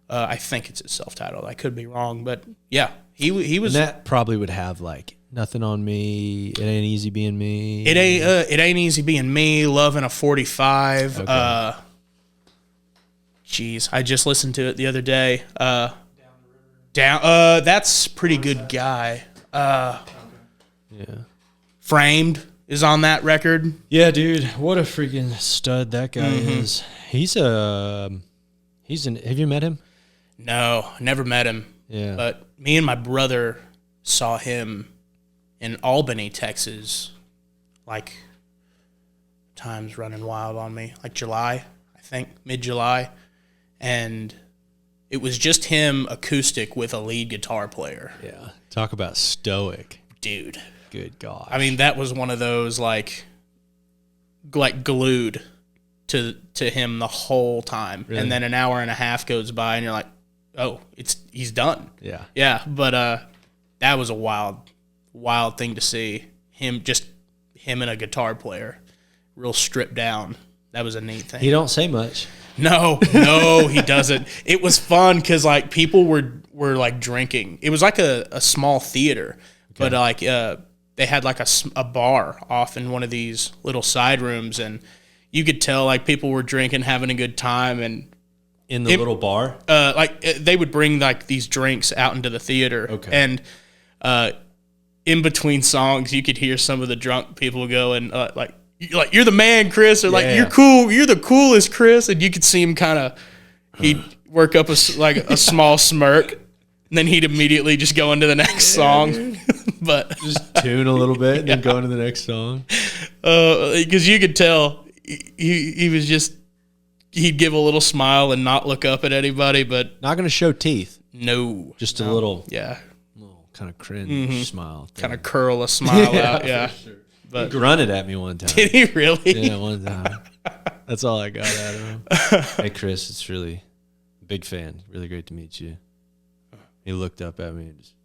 I think it's his self-titled. I could be wrong, but yeah, he was. And that probably would have like Nothing on Me. It Ain't Easy Being Me. It ain't easy being me. Loving a 45. Okay. Geez, I just listened to it the other day. That's Pretty Good Guy. Yeah. Framed is on that record. Yeah, dude, what a freaking stud that guy is. Have you met him? No, never met him. Yeah. But me and my brother saw him in Albany, Texas, like, time's running wild on me, like July, I think, mid-July. And it was just him acoustic with a lead guitar player. Yeah. Talk about stoic. Dude. Good God. I mean, that was one of those, like glued to him the whole time. Really? And then an hour and a half goes by, and you're like, oh, he's done. Yeah. Yeah, but that was a wild thing to see. Him and a guitar player, real stripped down. That was a neat thing. He don't say much. No, he doesn't. It was fun because like people were like drinking. It was like a small theater, okay. But like they had like a bar off in one of these little side rooms, and you could tell like people were drinking, having a good time, and in the little bar, like they would bring like these drinks out into the theater, okay, and in between songs, you could hear some of the drunk people going like, you're the man, Chris, or like, you're cool, you're the coolest, Chris, and you could see him kind of, he'd work up a small smirk, and then he'd immediately just go into the next song, but just tune a little bit and then go into the next song, because you could tell he was just, he'd give a little smile and not look up at anybody, but not going to show teeth. No, just a little, little kind of cringe smile, kind of curl a smile out, yeah. Sure. But he grunted at me one time. Did he really? Yeah, one time. That's all I got out of him. Hey, Chris, it's really a big fan. Really great to meet you. He looked up at me and just,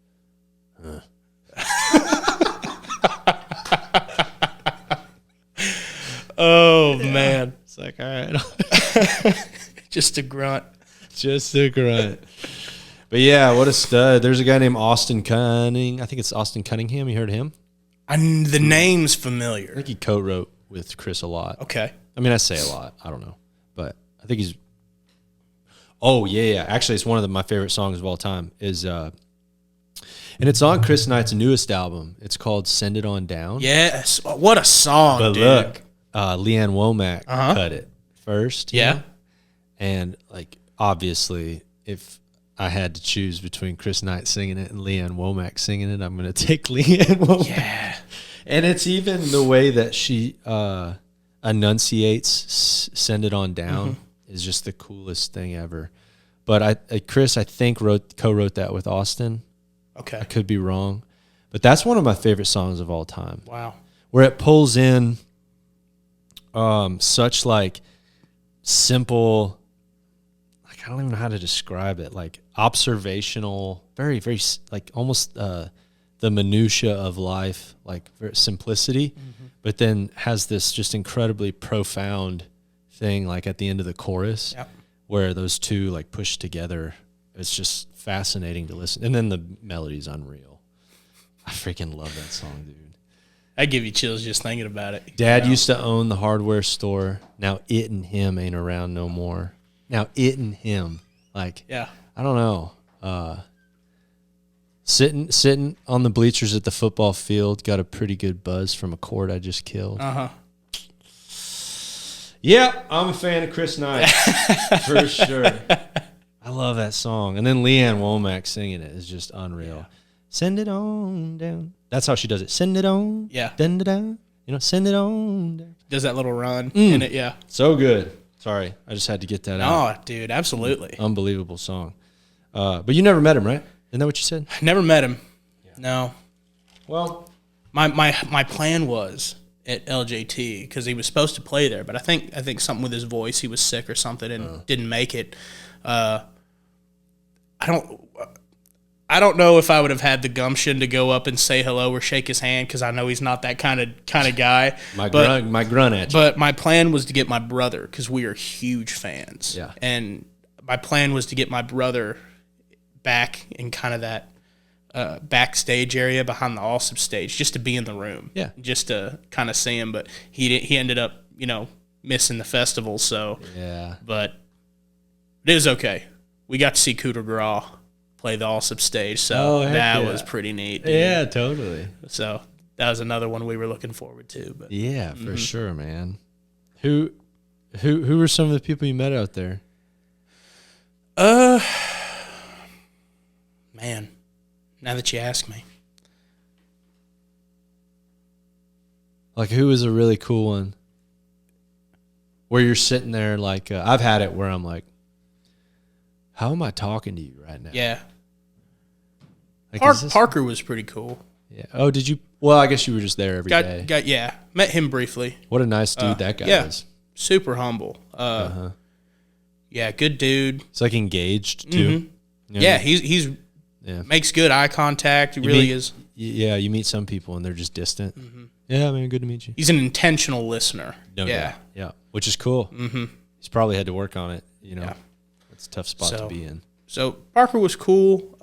Oh, man. It's like, all right. Just a grunt. Just a grunt. But yeah, what a stud. There's a guy named Austin Cunningham. I think it's Austin Cunningham. You heard of him? The name's familiar. I think he co-wrote with Chris a lot. Okay. I mean, I say a lot. I don't know. But I think he's. Oh yeah. Actually, it's one of my favorite songs of all time. And it's on Chris Knight's newest album. It's called "Send It On Down." Yes, what a song, But dude. look, Leanne Womack cut it first. you Yeah. know? And like obviously, if I had to choose between Chris Knight singing it and Leanne Womack singing it, I'm going to take Leanne Womack. Yeah. And it's even the way that she enunciates "Send It On Down" is just the coolest thing ever. But Chris, I think co-wrote that with Austin. Okay. I could be wrong, but that's one of my favorite songs of all time. Wow. Where it pulls in such like simple, like I don't even know how to describe it, like observational, very, very like almost the minutia of life, like simplicity, but then has this just incredibly profound thing like at the end of the chorus where those two like push together. It's just fascinating to listen. And then the melody's unreal. I freaking love that song, dude. I give you chills just thinking about it. Dad used to own the hardware store. Now it and him ain't around no more. Now it and him. Like, Yeah. I don't know. Sitting on the bleachers at the football field, got a pretty good buzz from a cord I just killed. Uh-huh. Yeah, I'm a fan of Chris Knight. For sure. I love that song. And then Leanne Womack singing it is just unreal. Yeah. Send it on down. That's how she does it. Send it on. Yeah. Dun, dun, dun. You know, send it on down. Does that little run in it, yeah. So good. Sorry, I just had to get that out. Oh, dude, absolutely. Unbelievable song. But you never met him, right? Isn't that what you said? Never met him. No. Well, My plan was at LJT because he was supposed to play there, but I think something with his voice, he was sick or something and didn't make it. I don't know if I would have had the gumption to go up and say hello or shake his hand because I know he's not that kind of guy. my grunt at you. But my plan was to get my brother because we are huge fans. Yeah. And my plan was to get my brother back in kind of that backstage area behind the all sub stage just to be in the room. Yeah. Just to kind of see him. But he ended up, missing the festival. So, Yeah. but it was okay. We got to see Coup de Grace play the all sub stage. So that was pretty neat. Dude. Yeah, totally. So that was another one we were looking forward to. But Yeah, for sure, man. Who were some of the people you met out there? Man, now that you ask me. Like, who was a really cool one? Where you're sitting there, like, I've had it where I'm like, how am I talking to you right now? Yeah. Like, Parker was pretty cool. Yeah. Oh, did you? Well, I guess you were just there every day. Met him briefly. What a nice dude that guy is. Super humble. Yeah, good dude. It's like engaged too. You know, he's makes good eye contact. He really is. Yeah, you meet some people and they're just distant. Yeah, man, good to meet you. He's an intentional listener. No doubt. Yeah, which is cool. He's probably had to work on it. It's a tough spot to be in. So Parker was cool.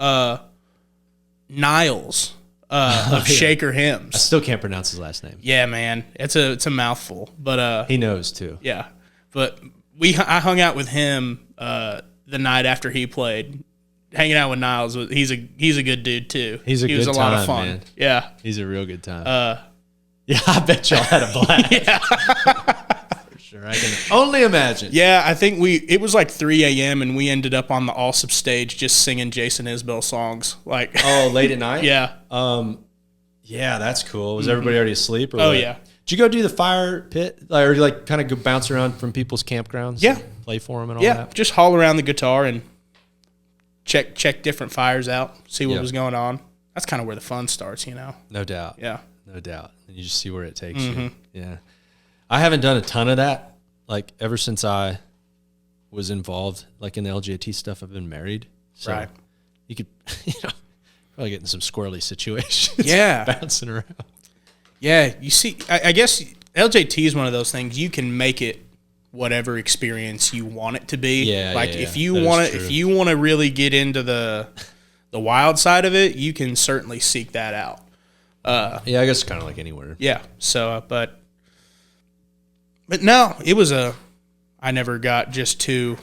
Niles of Shaker Hymns. I still can't pronounce his last name. Yeah, man, it's a mouthful, but he knows too. Yeah, but I hung out with him the night after he played. Hanging out with Niles, he's a good dude too. He was a lot of fun. Man. Yeah, he's a real good time. Yeah, I bet y'all had a blast. Yeah. For sure, I can only imagine. Yeah, I think it was like 3 a.m. and we ended up on the Allsup stage just singing Jason Isbell songs. Like, late at night. Yeah. Yeah, that's cool. Was everybody already asleep? Or oh what? yeah. Did you go do the fire pit, or like kind of go bounce around from people's campgrounds? Yeah. Play for them and all that. Yeah, just haul around the guitar and check different fires out, see what was going on. That's kind of where the fun starts, No doubt. Yeah. No doubt. And you just see where it takes you. Yeah. I haven't done a ton of that, like ever since I was involved, like in the LJT stuff. I've been married. So right. You could, probably get in some squirrely situations. Yeah. Bouncing around. Yeah. You see, I guess LJT is one of those things you can make it whatever experience you want it to be. Yeah. Like if you want to really get into the wild side of it, you can certainly seek that out. Yeah, I guess kind of like anywhere. Yeah. So, but no, it was a I never got just too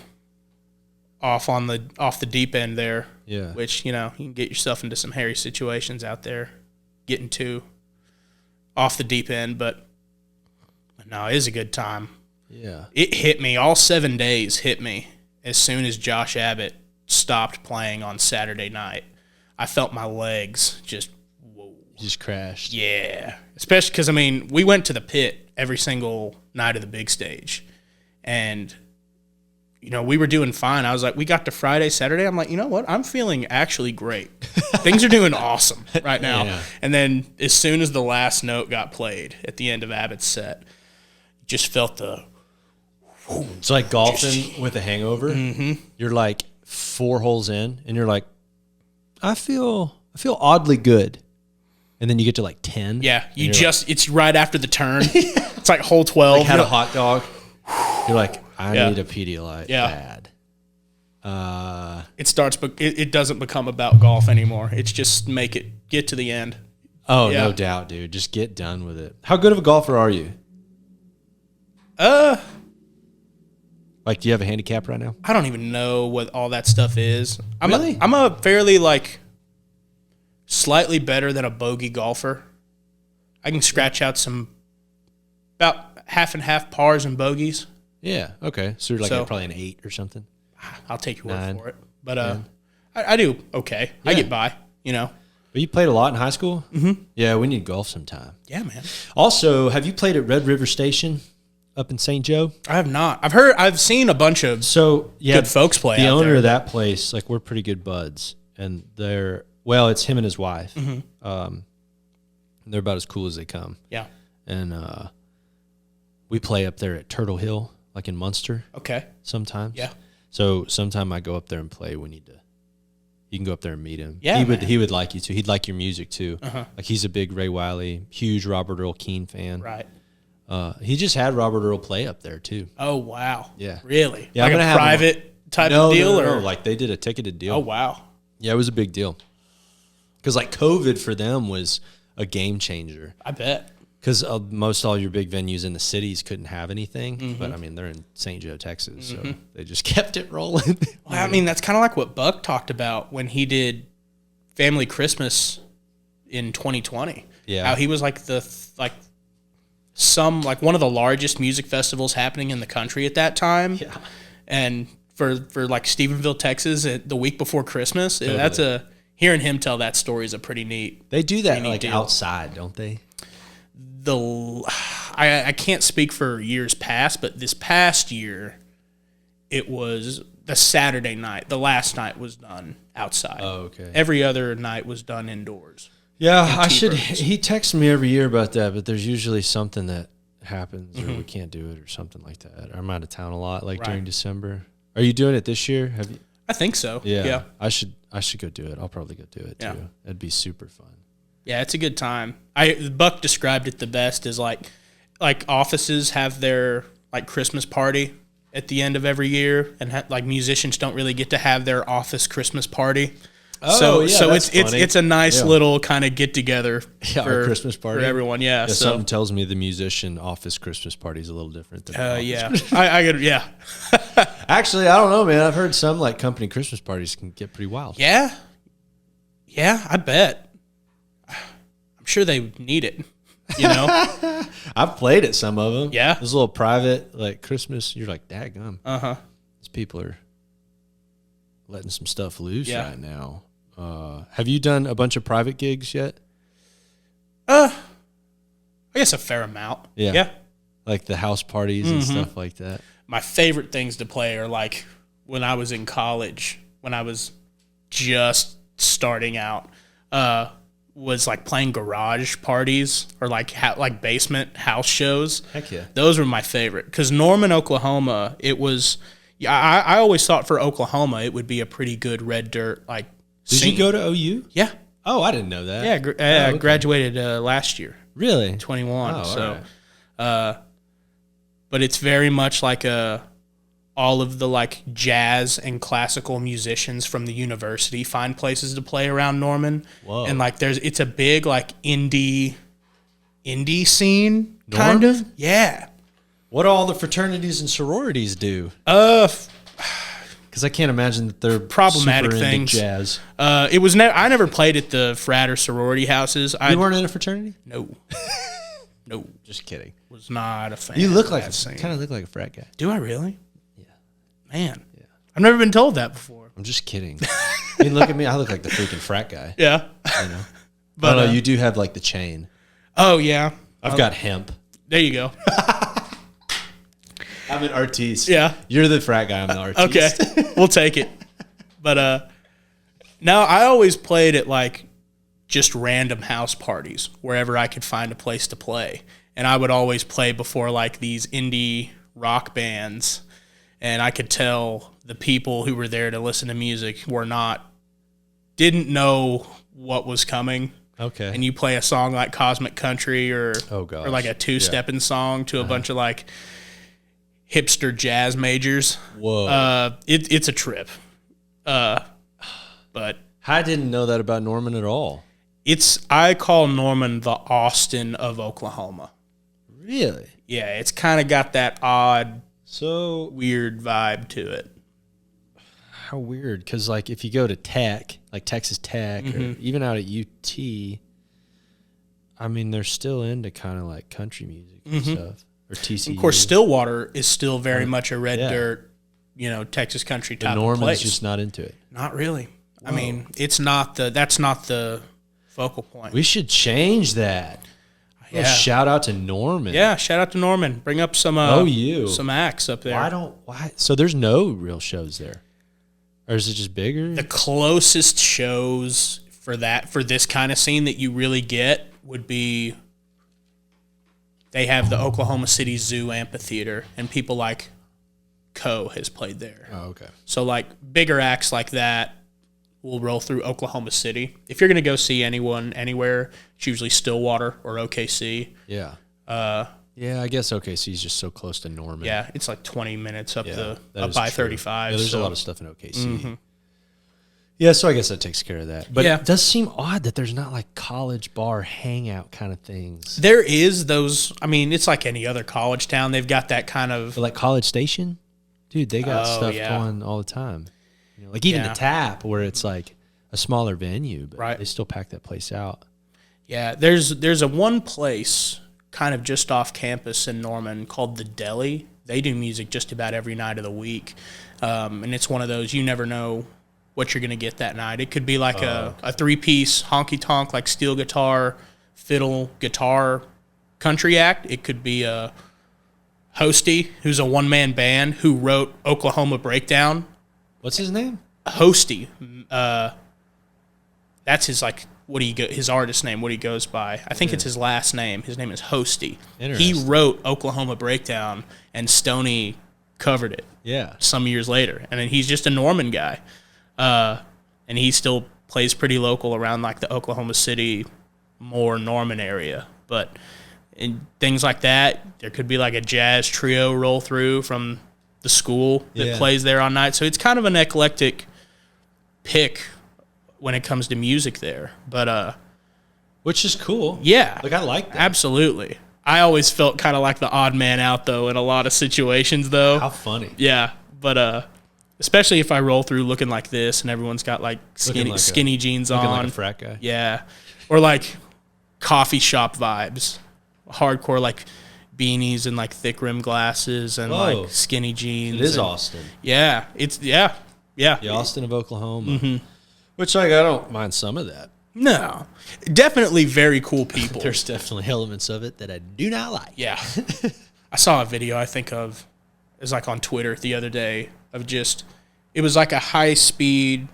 off the deep end there. Yeah. Which, you can get yourself into some hairy situations out there getting too off the deep end, but no, it is a good time. Yeah. It hit me. All 7 days hit me as soon as Josh Abbott stopped playing on Saturday night. I felt my legs just, whoa. Just crashed. Yeah. Especially because, we went to the pit every single night of the big stage. And, we were doing fine. I was like, we got to Friday, Saturday. I'm like, you know what? I'm feeling actually great. Things are doing awesome right now. Yeah. And then as soon as the last note got played at the end of Abbott's set, just felt the... It's like golfing with a hangover. Mm-hmm. You're like 4 holes in, and you're like, I feel oddly good. And then you get to like 10. Yeah, it's right after the turn. It's like hole 12. Like had a hot dog. You're like, I need a Pedialyte bad. It doesn't become about golf anymore. It's just get to the end. Oh, yeah. No doubt, dude. Just get done with it. How good of a golfer are you? Like, do you have a handicap right now? I don't even know what all that stuff is. I'm a fairly, slightly better than a bogey golfer. I can scratch out some about half and half pars and bogeys. Yeah, okay. So you're probably an 8 or something? I'll take your word 9. for it. But I do okay. Yeah. I get by, But you played a lot in high school? Mm-hmm. Yeah, we need golf sometime. Yeah, man. Also, have you played at Red River Station up in St. Joe? I have not. I've seen a bunch of good folks play the out owner there. of that place, we're pretty good buds. And it's him and his wife. Mm-hmm. They're about as cool as they come. Yeah. And we play up there at Turtle Hill, like in Munster. Okay. Sometimes. Yeah. So sometime I go up there and play. You can go up there and meet him. Yeah, he would like you too. He'd like your music too. Uh-huh. Like he's a big Ray Wiley, huge Robert Earl Keen fan. Right. He just had Robert Earl play up there too. Oh wow. Yeah. Really? Yeah, like I'm gonna a have private type of deal, or like they did a ticketed deal. Oh wow. Yeah, it was a big deal. Because COVID for them was a game changer. I bet. Because most all your big venues in the cities couldn't have anything, but they're in St. Joe, Texas, so they just kept it rolling. Well, that's kind of like what Buck talked about when he did Family Christmas in 2020. Yeah, how he was like one of the largest music festivals happening in the country at that time. Yeah, and for Stephenville, Texas, the week before Christmas, totally. Hearing him tell that story is a pretty neat. They do that deal. Outside, don't they? I can't speak for years past, but this past year, it was the Saturday night. The last night was done outside. Oh, okay. Every other night was done indoors. Yeah, he texts me every year about that, but there's usually something that happens or we can't do it or something like that. I'm out of town a lot, during December. Are you doing it this year? Have you? I think so. Yeah. I should go do it. I'll probably go do it too. It'd be super fun. Yeah, it's a good time. Buck described it the best as like offices have their Christmas party at the end of every year, and musicians don't really get to have their office Christmas party. Oh, so that's it's a nice little kind of get together for Christmas party for everyone. Yeah, so something tells me the musician office Christmas party is a little different than yeah. Actually, I don't know, man. I've heard some company Christmas parties can get pretty wild. Yeah, I bet. I'm sure they need it. I've played at some of them. Yeah, there's a little private Christmas. You're like, daggum. These people are letting some stuff loose right now. Have you done a bunch of private gigs yet? I guess a fair amount. Yeah. Like the house parties and stuff like that. My favorite things to play are when I was in college, when I was just starting out, was playing garage parties or basement house shows. Heck yeah. Those were my favorite. Because Norman, Oklahoma, it was... Yeah, I always thought for Oklahoma it would be a pretty good red dirt Did you go to OU? Yeah. Oh, I didn't know that. Yeah, I graduated last year. Really? 21. Oh, so, right. But it's very much all of the jazz and classical musicians from the university find places to play around Norman. Whoa. And it's a big indie scene kind of. Yeah. What do all the fraternities and sororities do? Because I can't imagine that they're Problematic super into things. jazz. It was I never played at the frat or sorority houses. You weren't in a fraternity? No. No. Just kidding. Was not a fan. You look of like that scene. kind of look like a frat guy. Do I really? Yeah. Man. Yeah. I've never been told that before. I'm just kidding. I mean, look at me. I look like the freaking frat guy. Yeah. You know. But No, you do have like the chain. oh yeah. I've got hemp. There you go. I'm an artiste. Yeah. You're the frat guy. I'm the artiste. Okay. We'll take it. But no, I always played at like just random house parties wherever I could find a place to play. And I would always play before like these indie rock bands. And I could tell the people who were there to listen to music didn't know what was coming. Okay. And you play a song like Cosmic Country or like a two-stepping song to a bunch of like hipster jazz majors. Whoa. It's a trip. But I didn't know that about Norman at all. I call Norman the Austin of Oklahoma. Really? Yeah, it's kind of got that odd, So weird vibe to it. how weird? Because like if you go to Tech, like Texas Tech, or even out at UT, I mean they're still into kind of like country music and stuff. Or TCU. Of course, Stillwater is still very much a red Yeah. dirt, Texas country But type of Norman's place. just not into it. Not really. I mean, that's not the focal point. We should change that. Yeah. Shout out to Norman. Yeah, shout out to Norman. Bring up some some acts up there. Why? So there's no real shows there, or is it just bigger? The closest shows for this kind of scene that you really get would be they have the Oklahoma City Zoo Amphitheater, and people like Co has played there. Oh, okay. So like bigger acts like that will roll through Oklahoma City. If you're going to go see anyone anywhere, it's usually Stillwater or OKC. Yeah. Yeah, I guess OKC is just so close to Norman. Yeah, it's like 20 minutes up that is by true. 35. Yeah, there's so. a lot of stuff in OKC. Yeah, so I guess that takes care of that. But Yeah. it does seem odd that there's not like college bar hangout kind of things. There is those. I mean, it's like any other college town. They've got that kind of. But like College Station, dude, they got Oh, stuff yeah. going all the time. Like even Yeah. the Tap, where it's like a smaller venue, but Right. they still pack that place out. Yeah, there's a one place kind of just off campus in Norman called the Deli. They do music just about every night of the week, and it's one of those you never know what you're gonna get that night. It could be like a 3-piece honky tonk like steel guitar, fiddle, guitar, country act. It could be a Hosty, who's a one-man band who wrote Oklahoma Breakdown. What's his name? Hosty. That's his his artist name, what he goes by. I think it's his last name. His name is Hosty. He Interesting. wrote Oklahoma Breakdown, and Stoney covered it Yeah. some years later. And then he's just a Norman guy. And he still plays pretty local around like the Oklahoma City, more Norman area. But in things like that, there could be like a jazz trio roll through from the school that plays there on night. So it's kind of an eclectic pick when it comes to music there. But Which is cool. yeah. Like I like that. Absolutely. I always felt kind of like the odd man out though in a lot of situations though. How funny. Yeah. But especially if I roll through looking like this and everyone's got like skinny jeans Looking on. like a frat guy. Yeah. Or like coffee shop vibes. Hardcore like beanies and like thick rim glasses and like skinny jeans. It is and, Austin. Yeah. Yeah. The Austin of Oklahoma. Which like I don't mind some of that. No. Definitely very cool people. There's definitely elements of it that I do not like. Yeah. I saw a video I think of, it was like on Twitter the other day, of just, it was like a high speed,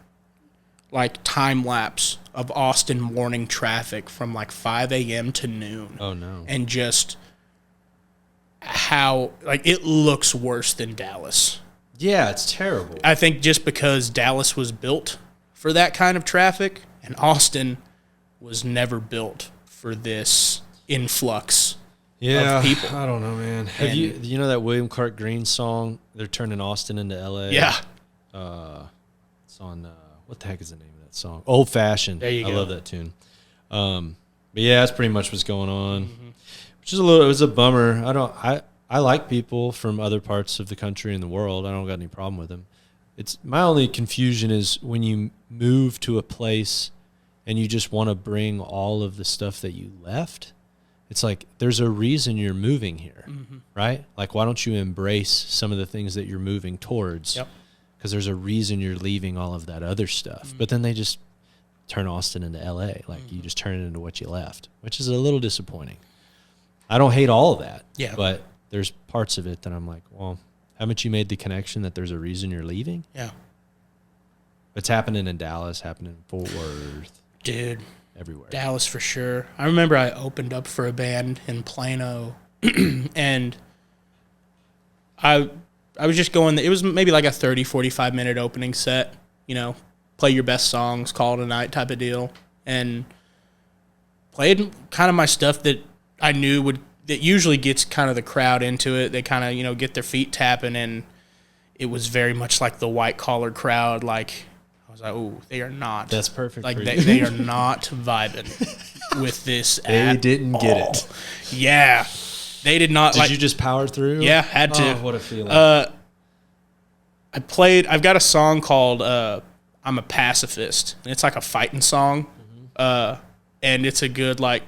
like time lapse of Austin morning traffic from like 5 a.m. to noon. Oh no. And just how, like, it looks worse than Dallas. Yeah, it's terrible. I think just because Dallas was built for that kind of traffic, and Austin was never built for this influx of people. I don't know, man. Have you know that William Clark Green song? They're turning Austin into L.A. Yeah. It's on what the heck is the name of that song? Old Fashioned. There you go. I love that tune. But yeah, that's pretty much what's going on. Which is it was a bummer. I like people from other parts of the country and the world. I don't got any problem with them. It's my only confusion is when you move to a place and you just want to bring all of the stuff that you left. It's like there's a reason you're moving here, right? Like, why don't you embrace some of the things that you're moving towards? Yep. Because there's a reason you're leaving all of that other stuff. But then they just turn Austin into L.A. Like, you just turn it into what you left, which is a little disappointing. I don't hate all of that. Yeah. But there's parts of it that I'm like, well, haven't you made the connection that there's a reason you're leaving? Yeah. It's happening in Dallas, happening in Fort Worth. Dude. Everywhere. Dallas for sure. I remember I opened up for a band in Plano, and I was just going, it was maybe like a 30, 45-minute opening set, you know, play your best songs, call it a night type of deal, and played kind of my stuff that I knew that usually gets kind of the crowd into it. They kind of, you know, get their feet tapping, and it was very much like the white-collar crowd, like, I was like, oh, they are not. That's perfect. Like, for they are not vibing with this They at didn't all. get it. Yeah. They did not. Did you just power through? Yeah, had to. Oh, what a feeling. I've got a song called I'm a Pacifist. And it's like a fighting song. And it's a good, like,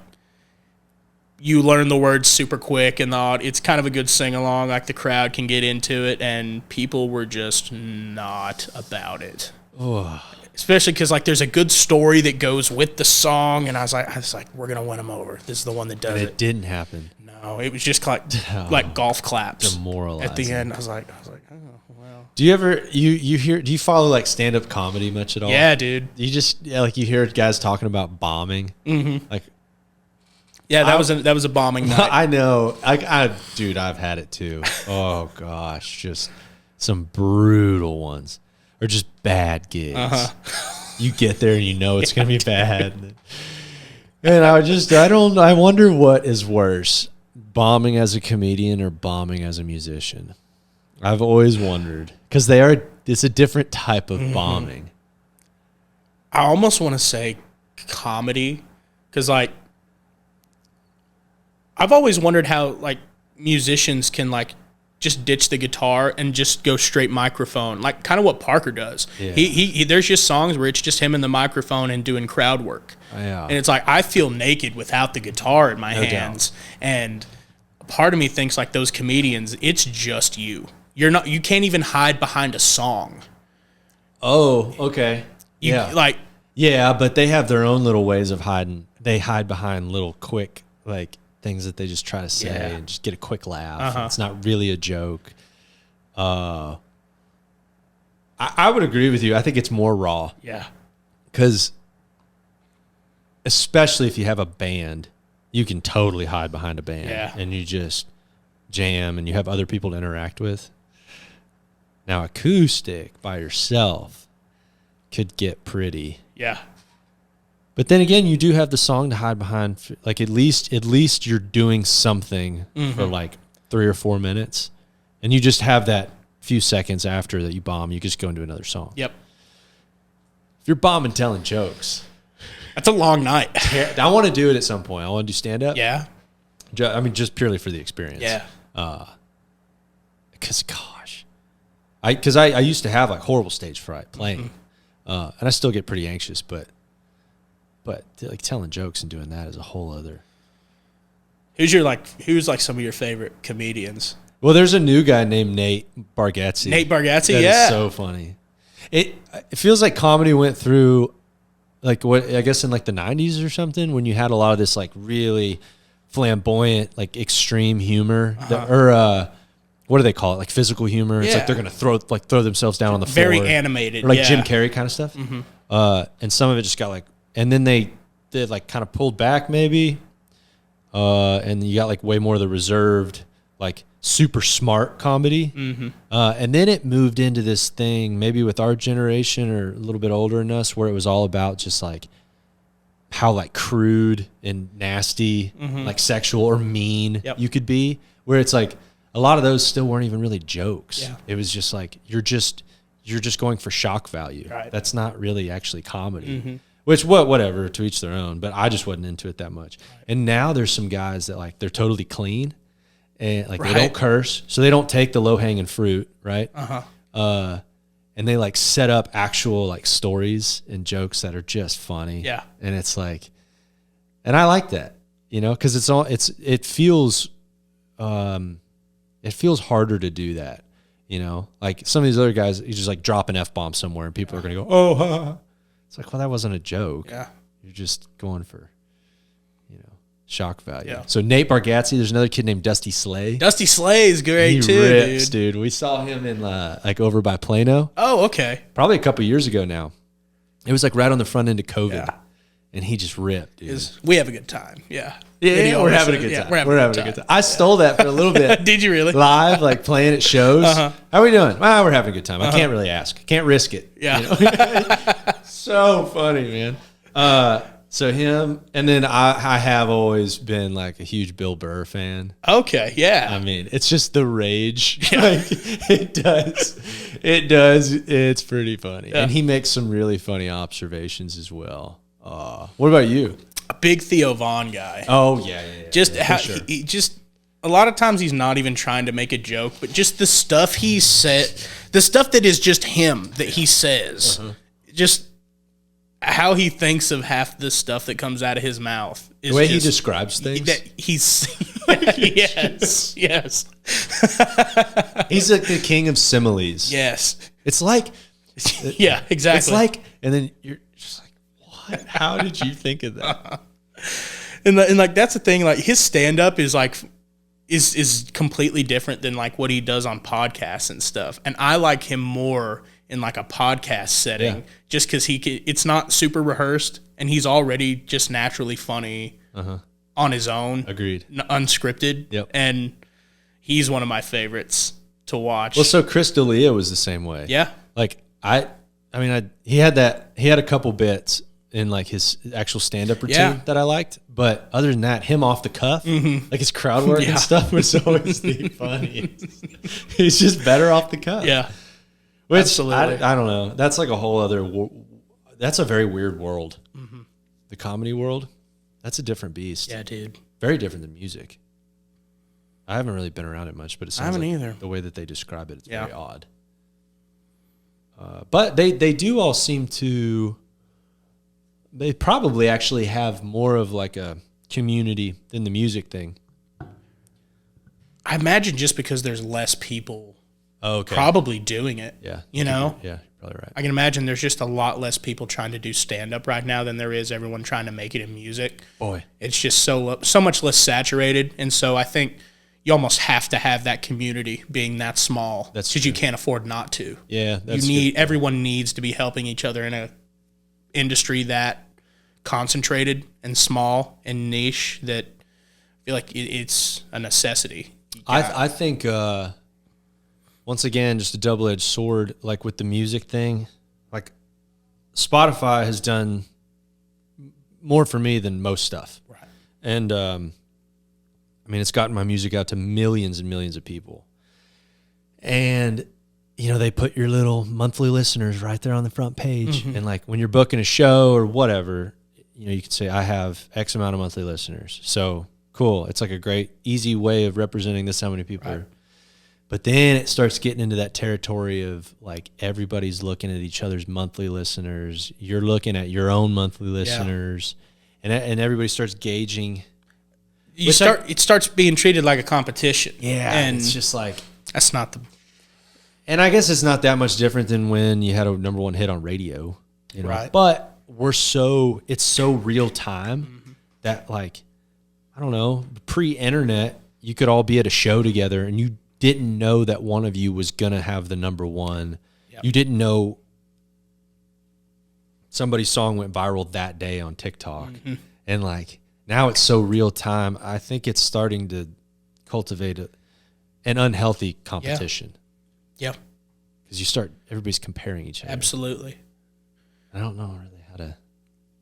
you learn the words super quick, and it's kind of a good sing-along. Like, the crowd can get into it, and people were just not about it. Oh. Especially because, like, there's a good story that goes with the song, and I was like, we're gonna win them over. This is the one that does And it. it didn't happen. No, it was just like golf claps. Demoralizing. At the end, I was like, oh well. Do you ever do you follow like stand-up comedy much at all? Yeah, dude. You just like you hear guys talking about bombing. Like, Yeah, that was a bombing night. I know. Dude, I've had it too. Oh gosh, just some brutal ones, or just bad gigs. You get there and you know it's gonna be bad. And I wonder what is worse, bombing as a comedian or bombing as a musician. I've always wondered, because it's a different type of bombing. I almost want to say comedy, because, like, I've always wondered how, like, musicians can, like, just ditch the guitar and just go straight microphone, like kind of what Parker does. Yeah. He there's just songs where it's just him and the microphone and doing crowd work. Yeah. And it's like, I feel naked without the guitar in my No hands. And part of me thinks, like, those comedians, it's just you. You can't even hide behind a song. Oh, okay. Yeah. But they have their own little ways of hiding. They hide behind little quick, like, things that they just try to say and just get a quick laugh. It's not really a joke. I would agree with you. I think it's more raw. Yeah. Because especially if you have a band, you can totally hide behind a band. Yeah. And you just jam and you have other people to interact with. Now, acoustic by yourself could get pretty. Yeah. But then again, you do have the song to hide behind. Like, at least you're doing something for like 3 or 4 minutes, and you just have that few seconds after that you bomb. You just go into another song. Yep. If you're bombing telling jokes, That's a long night. I want to do it at some point. I want to do stand up. Yeah. I mean, just purely for the experience. Yeah. Because gosh, I used to have like horrible stage fright playing, and I still get pretty anxious, but like telling jokes and doing that is a whole other. Who's like some of your favorite comedians? Well, there's a new guy named Nate Bargatze. Nate Bargatze, That yeah. is so funny. It feels like comedy went through, like, what I guess in like the 90s or something, when you had a lot of this like really flamboyant, like extreme humor, what do they call it? Like physical humor. It's like they're gonna throw themselves down on the floor. Very animated, or like yeah. Jim Carrey kind of stuff. And some of it just got like, and then they like kind of pulled back maybe, and you got like way more of the reserved, like super smart comedy. And then it moved into this thing maybe with our generation or a little bit older than us, where it was all about just like how like crude and nasty, like sexual or mean you could be, where it's like a lot of those still weren't even really jokes. Yeah. It was just like you're just going for shock value. Right. That's not really actually comedy. Which, whatever, to each their own. But I just wasn't into it that much. And now there's some guys that like they're totally clean, and like they Right. don't curse, so they don't take the low hanging fruit, right? And they like set up actual like stories and jokes that are just funny. Yeah. And it's like, and I like that, you know, because it feels harder to do that, you know, like some of these other guys, you just like drop an F-bomb somewhere and people are going to go, oh, ha, ha. It's like, well, that wasn't a joke. Yeah. You're just going for, you know, shock value. Yeah. So Nate Bargatze, there's another kid named Dusty Slay. Dusty Slay is great He too, rips, dude. dude. We saw him in like over by Plano, Oh, okay. probably a couple years ago now. It was like right on the front end of COVID, Yeah. and he just ripped, dude. We have a good time. Yeah. Yeah, Video we're having a version. good Yeah, time. We're having a good time. I Yeah. stole that for a little bit. Did you really? Live, like playing at shows. How are we doing? Well, we're having a good time. I can't really ask. Can't risk it. Yeah. You know? So funny, man. So him, and then I have always been like a huge Bill Burr fan. Okay. Yeah. I mean, it's just the rage. Like, it does. It's pretty funny. Yeah. And he makes some really funny observations as well. What about you? A big Theo Vaughn guy. Oh, yeah. Just yeah, how for sure. he just a lot of times he's not even trying to make a joke, but just the stuff he said, the stuff that is just him that he says, just how he thinks of half the stuff that comes out of his mouth. Is The way he just, describes things. that he's yes, He's like the king of similes. yes, It's like, yeah, exactly. it's like, and then you're just like, what? How did you think of that? and like that's the thing. Like his stand up is like is completely different than like what he does on podcasts and stuff. And I like him more in like a podcast setting, Yeah. just because it's not super rehearsed and he's already just naturally funny on his own. Agreed. Unscripted. Yep. And he's one of my favorites to watch. Well, so Chris D'Elia was the same way. Yeah. Like he had a couple bits in like his actual stand-up routine Yeah. that I liked, but other than that, him off the cuff, like his crowd work Yeah. and stuff was always the funniest. He's just better off the cuff. Yeah. Which Absolutely. I don't know. That's like a whole other. That's a very weird world. The comedy world. That's a different beast. Yeah, dude. Very different than music. I haven't really been around it much, but it sounds haven't like either. the way that they describe it, it's Yeah. very odd. But they do all seem to. They probably actually have more of like a community than the music thing. I imagine just because there's less people Okay. probably doing it. Yeah. You know? Yeah, you're probably right. I can imagine there's just a lot less people trying to do stand up right now than there is everyone trying to make it in music. Boy. It's just so much less saturated, and so I think you almost have to have that community being that small. That's because you true. can't afford not to. Yeah, that's Everyone needs to be helping each other in a industry that concentrated and small and niche that I feel like it's a necessity. I think once again, just a double-edged sword, like with the music thing, like Spotify has done more for me than most stuff. Right. And I mean, it's gotten my music out to millions and millions of people. And you know, they put your little monthly listeners right there on the front page. And like when you're booking a show or whatever, you know, you can say, I have X amount of monthly listeners. So cool. It's like a great, easy way of representing this, how many people are. But then it starts getting into that territory of like everybody's looking at each other's monthly listeners. You're looking at your own monthly listeners, and everybody starts gauging. It starts being treated like a competition. Yeah, and it's just like, that's not the and I guess it's not that much different than when you had a number one hit on radio, you know. Right. But it's so real time that like, I don't know, pre-internet, you could all be at a show together and you didn't know that one of you was going to have the number one. Yep. You didn't know somebody's song went viral that day on TikTok. And like, now it's so real time. I think it's starting to cultivate an unhealthy competition. Yeah, Because everybody's comparing each other. absolutely. I don't know really how to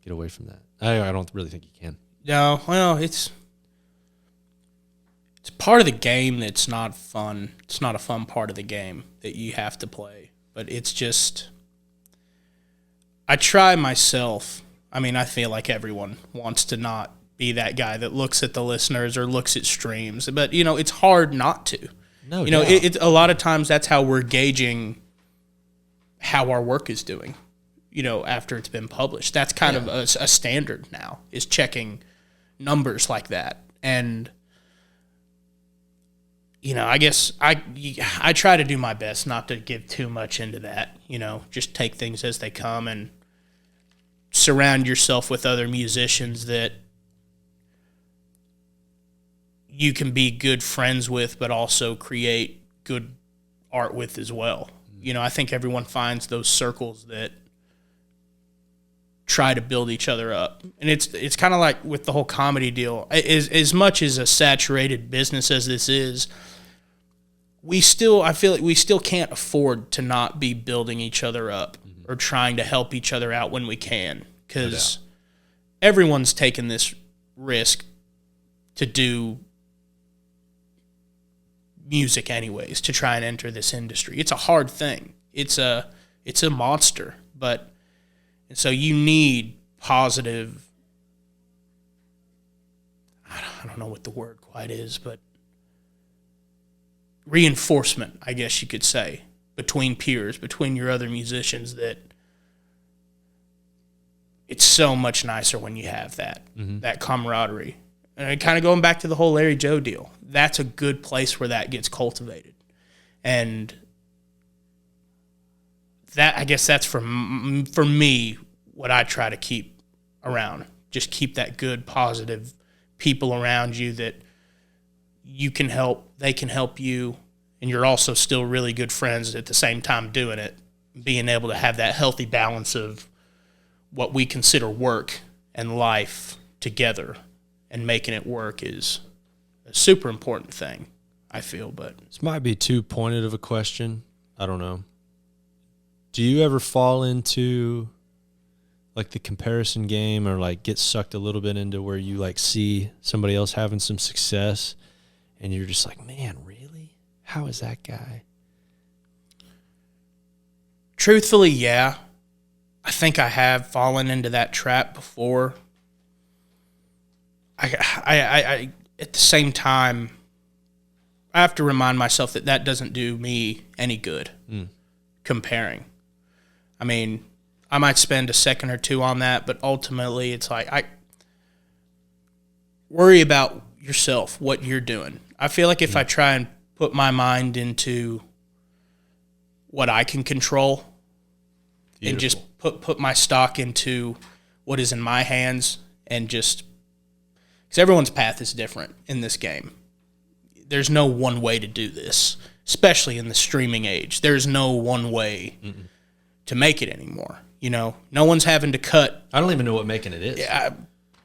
get away from that. I don't really think you can. No, well, it's part of the game that's not fun. It's not a fun part of the game that you have to play. But it's just, I try myself. I mean, I feel like everyone wants to not be that guy that looks at the listeners or looks at streams. But, it's hard not to. No, A lot of times that's how we're gauging how our work is doing, after it's been published. That's kind of a standard now, is checking numbers like that. And, I guess I try to do my best not to give too much into that, just take things as they come and surround yourself with other musicians that you can be good friends with, but also create good art with as well. I think everyone finds those circles that try to build each other up. And it's kind of like with the whole comedy deal. As much as a saturated business as this is, I feel like we still can't afford to not be building each other up or trying to help each other out when we can, because everyone's taken this risk to do music anyways, to try and enter this industry. It's a hard thing. It's a monster, but so you need positive, I don't know what the word quite is, but reinforcement, I guess you could say, between peers, between your other musicians, that it's so much nicer when you have that, that camaraderie. And kind of going back to the whole Larry Joe deal, that's a good place where that gets cultivated. And that, I guess that's for me, what I try to keep around. Just keep that good, positive people around you that you can help, they can help you, and you're also still really good friends at the same time doing it. Being able to have that healthy balance of what we consider work and life together and making it work is a super important thing, I feel. But this might be too pointed of a question. I don't know. Do you ever fall into like the comparison game, or like get sucked a little bit into where you like see somebody else having some success and you're just like, man, really? How is that guy? Truthfully, yeah. I think I have fallen into that trap before. I at the same time, I have to remind myself that doesn't do me any good, comparing. I mean, I might spend a second or two on that, but ultimately it's like, I worry about yourself, what you're doing. I feel like if I try and put my mind into what I can control, Beautiful. and just put my stock into what is in my hands, and just, because everyone's path is different in this game. There's no one way to do this, especially in the streaming age. There's no one way to make it anymore. No one's having to cut. I don't even know what making it is. Yeah,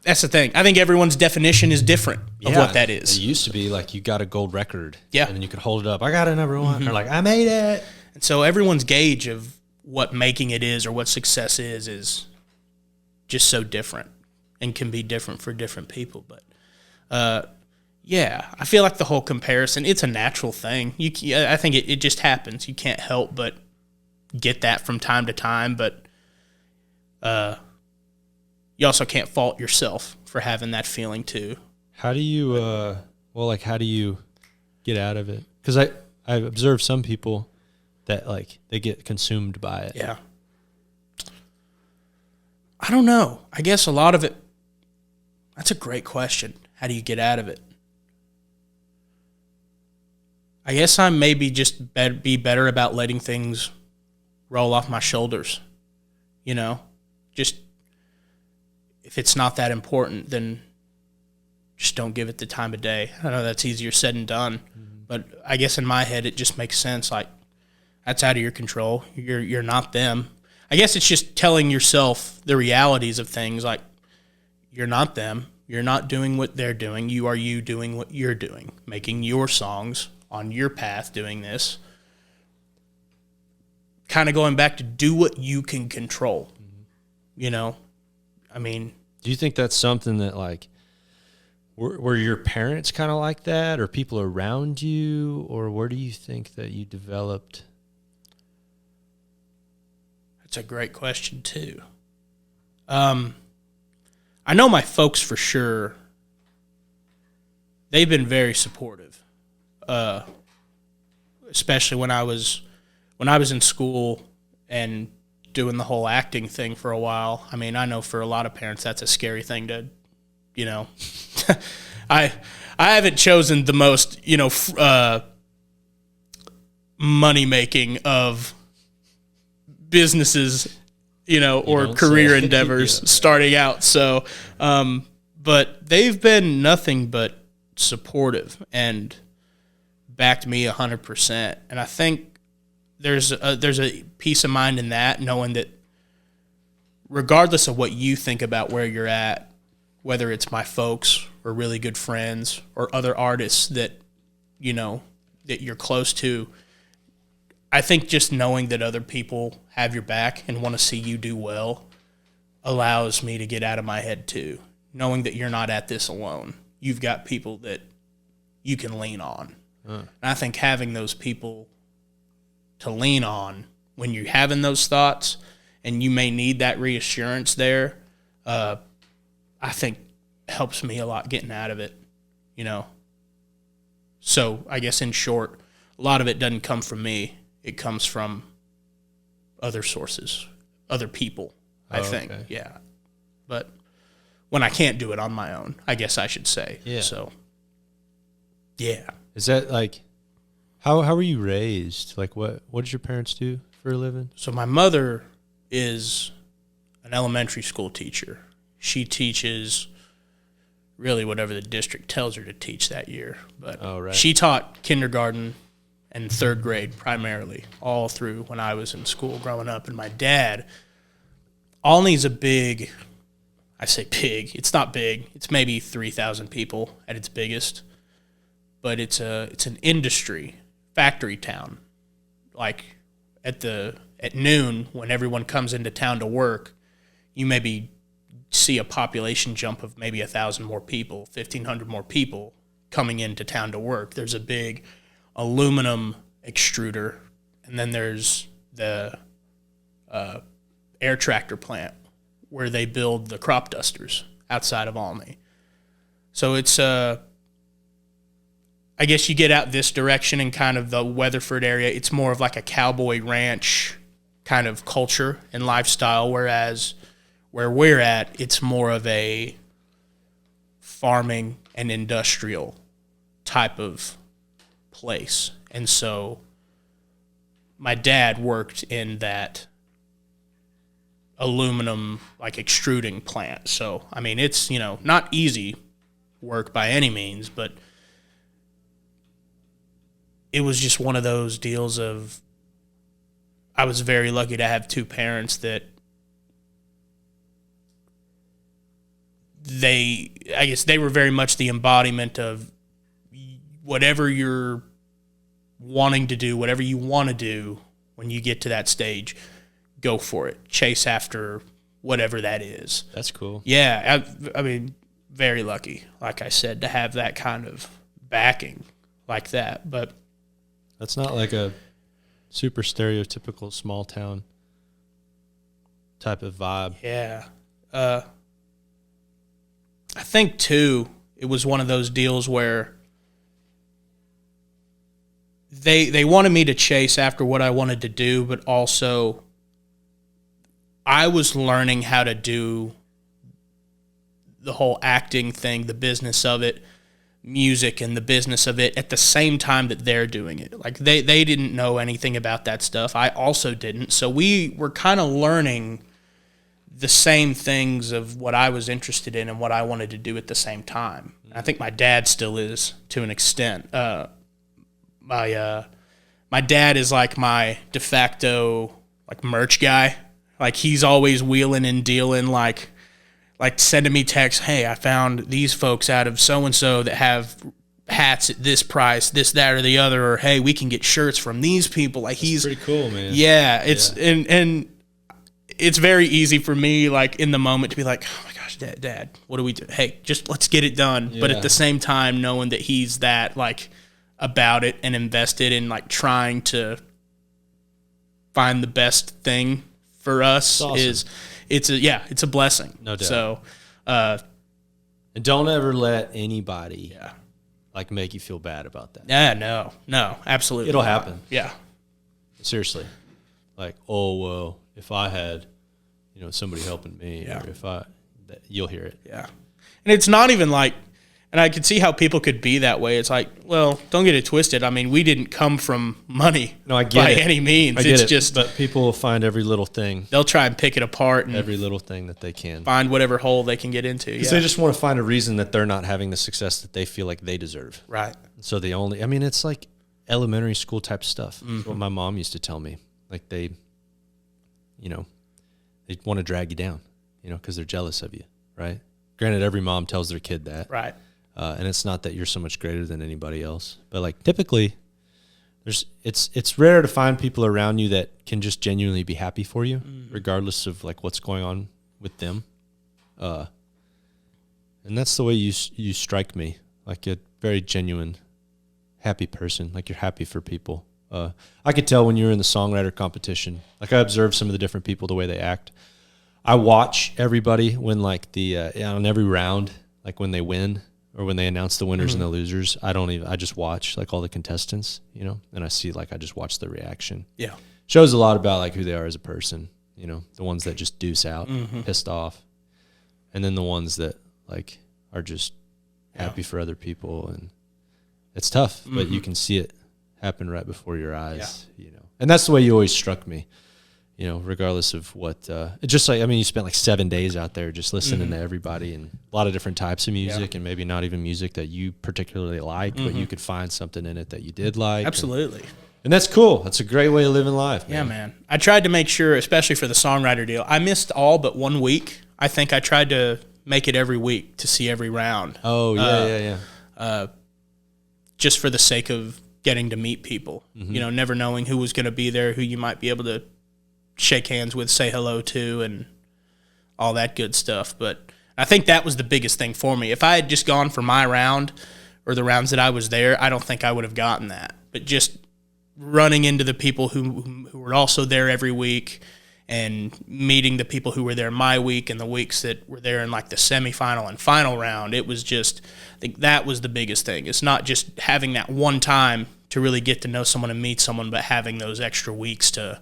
that's the thing. I think everyone's definition is different of what that is. It used to be like you got a gold record. Yeah. And then you could hold it up. I got a number one. Or like, I made it. And so everyone's gauge of what making it is or what success is just so different and can be different for different people. But, yeah, I feel like the whole comparison, it's a natural thing. I think it just happens. You can't help but get that from time to time, but you also can't fault yourself for having that feeling too. How do you, how do you get out of it? Because I've observed some people that like they get consumed by it. Yeah. I don't know. I guess a lot of it, that's a great question. How do you get out of it? I guess I maybe just be better about letting things roll off my shoulders. Just if it's not that important, then just don't give it the time of day. I know that's easier said than done, but I guess in my head it just makes sense. Like, that's out of your control. You're not them. I guess it's just telling yourself the realities of things. Like, you're not them. You're not doing what they're doing. You are you doing what you're doing, making your songs on your path, doing this. Kind of going back to do what you can control. I mean, do you think that's something that like were your parents kind of like that, or people around you, or where do you think that you developed? That's a great question too. I know my folks for sure they've been very supportive, especially when I was in school and doing the whole acting thing for a while. I mean, I know for a lot of parents that's a scary thing to, I haven't chosen the most, money making of businesses, or career endeavors starting out. So, but they've been nothing but supportive and backed me 100%. And I think there's a peace of mind in that, knowing that regardless of what you think about where you're at, whether it's my folks or really good friends or other artists that, that you're close to, I think just knowing that other people have your back and want to see you do well allows me to get out of my head too. Knowing that you're not at this alone. You've got people that you can lean on. And I think having those people to lean on when you're having those thoughts and you may need that reassurance there, I think helps me a lot getting out of it, So I guess in short, a lot of it doesn't come from me. It comes from other sources, other people, I think. Okay. Yeah. But when I can't do it on my own, I guess I should say. Yeah. So, yeah. Is that like, how were you raised? Like, what did your parents do for a living? So my mother is an elementary school teacher. She teaches really whatever the district tells her to teach that year. But she taught kindergarten and third grade primarily, all through when I was in school growing up. And my dad, Olney's a big, I say big, it's not big, it's maybe 3,000 people at its biggest, but it's an industry, factory town. Like at noon, when everyone comes into town to work, you maybe see a population jump of maybe 1,000 more people, 1,500 more people coming into town to work. There's a big aluminum extruder, and then there's the air tractor plant where they build the crop dusters outside of Olney. So it's I guess you get out this direction in kind of the Weatherford area, it's more of like a cowboy ranch kind of culture and lifestyle, whereas where we're at, it's more of a farming and industrial type of place. And so my dad worked in that aluminum like extruding plant. So I mean, it's not easy work by any means, but it was just one of those deals of I was very lucky to have two parents that I guess they were very much the embodiment of whatever you're wanting to do, whatever you want to do when you get to that stage, go for it. Chase after whatever that is. That's cool. Yeah, I mean, very lucky, like I said, to have that kind of backing like that. But that's not like a super stereotypical small town type of vibe. Yeah. I think, too, it was one of those deals where they wanted me to chase after what I wanted to do, but also I was learning how to do the whole acting thing, the business of it, music and the business of it at the same time that they're doing it. Like they didn't know anything about that stuff. I also didn't. So we were kind of learning the same things of what I was interested in and what I wanted to do at the same time. I think my dad still is to an extent. My dad is like my de facto like merch guy. Like he's always wheeling and dealing, like sending me texts, hey, I found these folks out of so-and-so that have hats at this price, this, that, or the other, or hey, we can get shirts from these people. Like he's pretty cool, man. Yeah, and it's very easy for me, like in the moment, to be like, oh my gosh, Dad, what do we do? Hey, just let's get it done. Yeah. But at the same time, knowing that he's that like about it and invested in like trying to find the best thing for us awesome. It's a blessing. No doubt. So, and don't ever let anybody like make you feel bad about that. Yeah, no, absolutely. It'll not. happen. Yeah. Seriously. Like, oh, well, if I had, somebody helping me, Yeah. or if you'll hear it. Yeah. And it's not even like, and I could see how people could be that way. It's like, well, don't get it twisted. I mean, we didn't come from money I get by it. any means. I get It's it. just, But people will find every little thing, they'll try and pick it apart and every little thing that they can. find whatever hole they can get into. Because Yeah. they just want to find a reason that they're not having the success that they feel like they deserve. Right. So it's like elementary school type stuff. That's what my mom used to tell me. Like they want to drag you down, because they're jealous of you, right? Granted, every mom tells their kid that. Right. And it's not that you're so much greater than anybody else. But like typically it's rare to find people around you that can just genuinely be happy for you, regardless of like what's going on with them. And that's the way you strike me, like a very genuine, happy person. Like you're happy for people. I could tell when you were in the songwriter competition. Like I observed some of the different people, the way they act. I watch everybody when like on every round, like when they win or when they announce the winners and the losers. I just watch like all the contestants, and I see like I just watch the reaction. Yeah. Shows a lot about like who they are as a person, the ones that just deuce out, pissed off, and then the ones that like are just happy for other people. And it's tough, but you can see it happen right before your eyes, and that's the way you always struck me, regardless of what, it's just like, you spent like 7 days out there just listening to everybody and a lot of different types of music and maybe not even music that you particularly liked, but you could find something in it that you did like. Absolutely. And that's cool. That's a great way of living life, man. Yeah, man. I tried to make sure, especially for the songwriter deal, I missed all but 1 week. I think I tried to make it every week to see every round. Oh, yeah. Just for the sake of getting to meet people, never knowing who was going to be there, who you might be able to shake hands with, say hello to, and all that good stuff. But I think that was the biggest thing for me. If I had just gone for my round or the rounds that I was there, I don't think I would have gotten that. But just running into the people who were also there every week and meeting the people who were there my week and the weeks that were there in like the semifinal and final round, it was just, I think that was the biggest thing. It's not just having that one time to really get to know someone and meet someone, but having those extra weeks to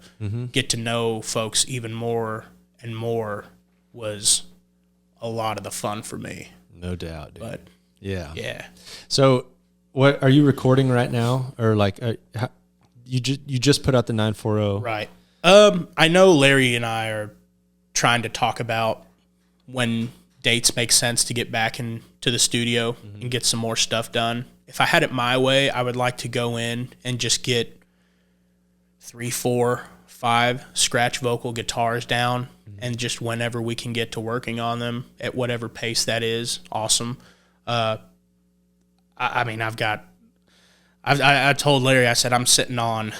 get to know folks even more and more was a lot of the fun for me. No doubt, dude. But yeah. So what are you recording right now? Or like you just put out the 940? Right. I know Larry and I are trying to talk about when dates make sense to get back into the studio and get some more stuff done. If I had it my way, I would like to go in and just get 3, 4, 5 scratch vocal guitars down, and just whenever we can get to working on them at whatever pace that is, awesome. I told Larry, I said I'm sitting on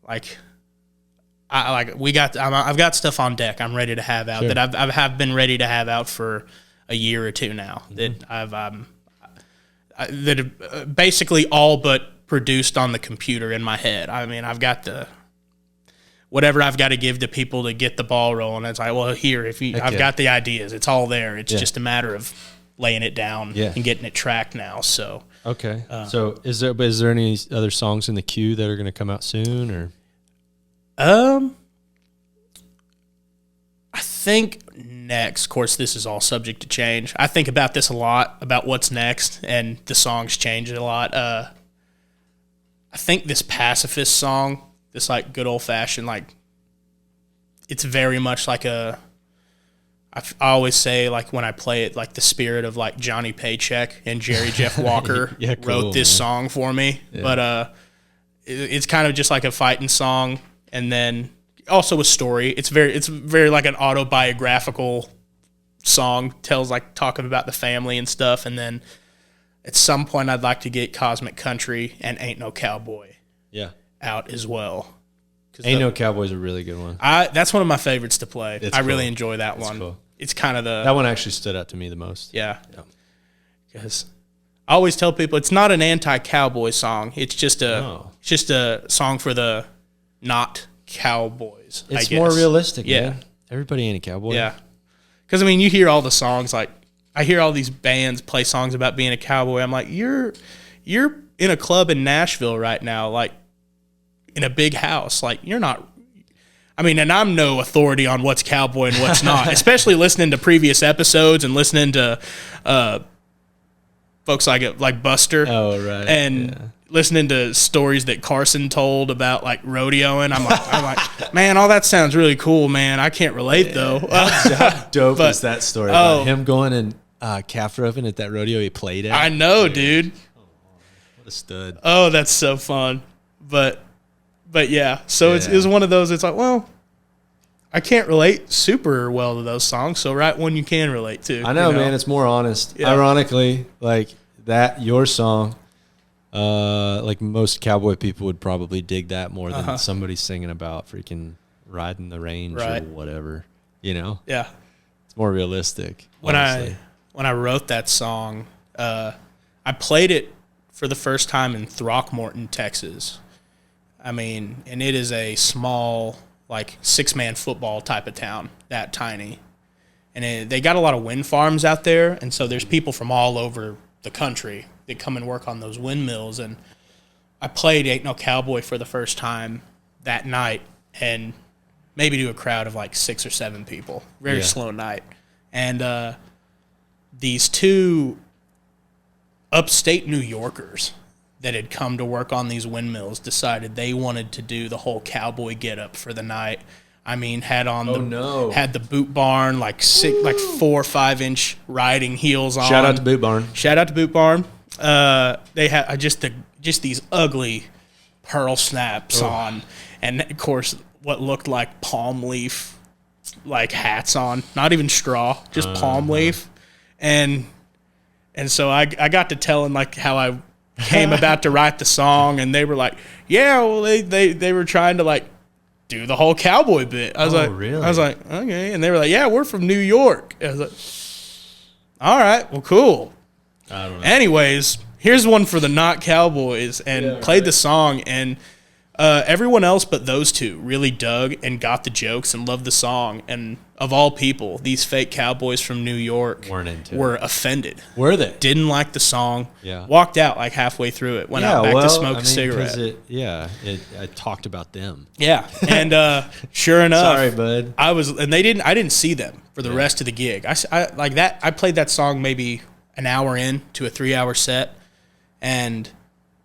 I've got stuff on deck I'm ready to have out that I've been ready to have out for a year or two now that that have basically all but produced on the computer in my head. I've got whatever I've got to give to people to get the ball rolling. It's like, well, I've got the ideas. It's all there. It's just a matter of laying it down and getting it tracked now. So okay. So is there any other songs in the queue that are going to come out soon, or? I think next, of course, this is all subject to change. I think about this a lot, about what's next, and the songs change a lot. I think this pacifist song, this like good old fashioned, like it's very much like I always say, like when I play it, like the spirit of like Johnny Paycheck and Jerry Jeff Walker wrote this song for me. Yeah. But it's kind of just like a fighting song, and then also a story. It's very like an autobiographical song, talking about the family and stuff. And then at some point I'd like to get Cosmic Country and Ain't No Cowboy out as well. Ain't No Cowboy is a really good one. That's one of my favorites to play. It's I really enjoy that one. Cool. It's kind of that one actually stood out to me the most. Yeah. Because I always tell people it's not an anti-cowboy song. It's just a song for the not cowboys. It's more realistic. Yeah. Man. Everybody ain't a cowboy. Yeah. Because you hear all the songs, like I hear all these bands play songs about being a cowboy. I'm like, you're you're in a club in Nashville right now, like in a big house. Like you're not. I mean, and I'm no authority on what's cowboy and what's not, especially listening to previous episodes and listening to folks like Buster. Oh, right. And listening to stories that Carson told about like rodeoing. I'm like, man, all that sounds really cool, man. I can't relate though. How dope is that story about him going and calf roping at that rodeo he played at? I know, dude. What a stud. Oh, that's so fun. But yeah, so it's one of those. It's like, well, I can't relate super well to those songs. So write one you can relate to. I know, man. It's more honest. Yeah. Ironically, like that, your song, like most cowboy people would probably dig that more than somebody singing about freaking riding the range or whatever. You know? Yeah. It's more realistic. When honestly. I wrote that song, I played it for the first time in Throckmorton, Texas. I mean, and it is a small, like 6-man football type of town, that tiny. And they got a lot of wind farms out there, and so there's people from all over the country that come and work on those windmills. And I played Ain't No Cowboy for the first time that night, and maybe to a crowd of like 6 or 7 people. Very slow night. And these 2 upstate New Yorkers that had come to work on these windmills decided they wanted to do the whole cowboy getup for the night. I mean, had the boot barn, like 4 or 5 inch riding heels on. Shout out to Boot Barn. Shout out to Boot Barn. They had just these ugly pearl snaps on, and of course what looked like palm leaf like hats on, not even straw, just palm leaf, and so I got to telling like how I came about to write the song, and they were like, yeah, well they were trying to like do the whole cowboy bit. I was really? I was like, okay, and they were like, yeah, we're from New York. I was like, all right, well, cool. I don't know. Anyways, here's one for the not cowboys, and played the song, and everyone else but those 2 really dug and got the jokes and loved the song. And of all people, these fake cowboys from New York were offended. Were they? Didn't like the song. Yeah. Walked out like halfway through it. Went out back to smoke a cigarette. I talked about them. Yeah, and sure enough, Sorry, bud. I didn't see them for the rest of the gig. I played that song maybe an hour in to a 3-hour set, and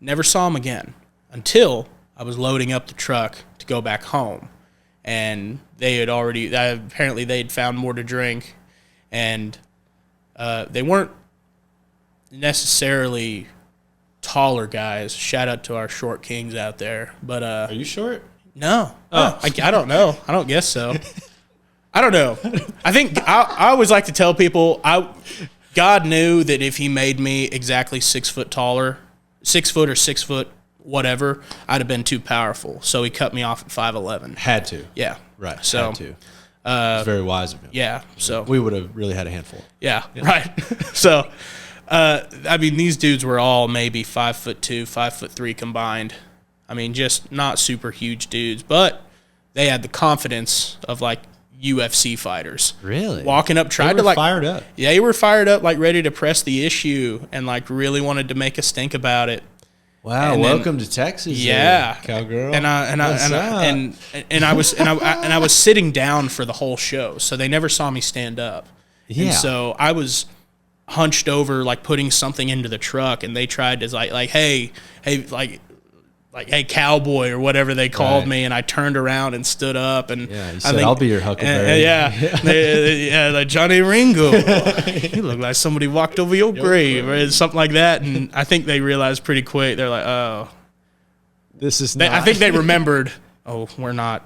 never saw them again until I was loading up the truck to go back home, and they had apparently they had found more to drink, and they weren't necessarily taller guys. Shout out to our short kings out there. But Are you short? no, I don't know. I don't guess so. I don't know. I think I always like to tell people God knew that if he made me exactly 6 foot taller, 6 foot or 6 foot whatever, I'd have been too powerful. So he cut me off at 5'11". Had to. Yeah. Right. So, had to. It's very wise of him. Yeah. So We would have really had a handful. yeah. Right. So, I mean, these dudes were all maybe 5'2", 5'3" combined. I mean, just not super huge dudes, but they had the confidence of like UFC fighters. Really? Walking up, tried They were to like fired up. Yeah, they were fired up, like ready to press the issue, and like really wanted to make a stink about it. Wow! And welcome to Texas, yeah, cowgirl. And I was sitting down for the whole show, so they never saw me stand up. Yeah. And so I was hunched over, like putting something into the truck, and they tried to like, hey, hey, cowboy or whatever they called me, and I turned around and stood up, and yeah, you said, I'll be your Huckleberry. Like Johnny Ringo, you look like somebody walked over your grave or something like that, and I think they realized pretty quick. They're like, oh, this is. I think they remembered. Oh, we're not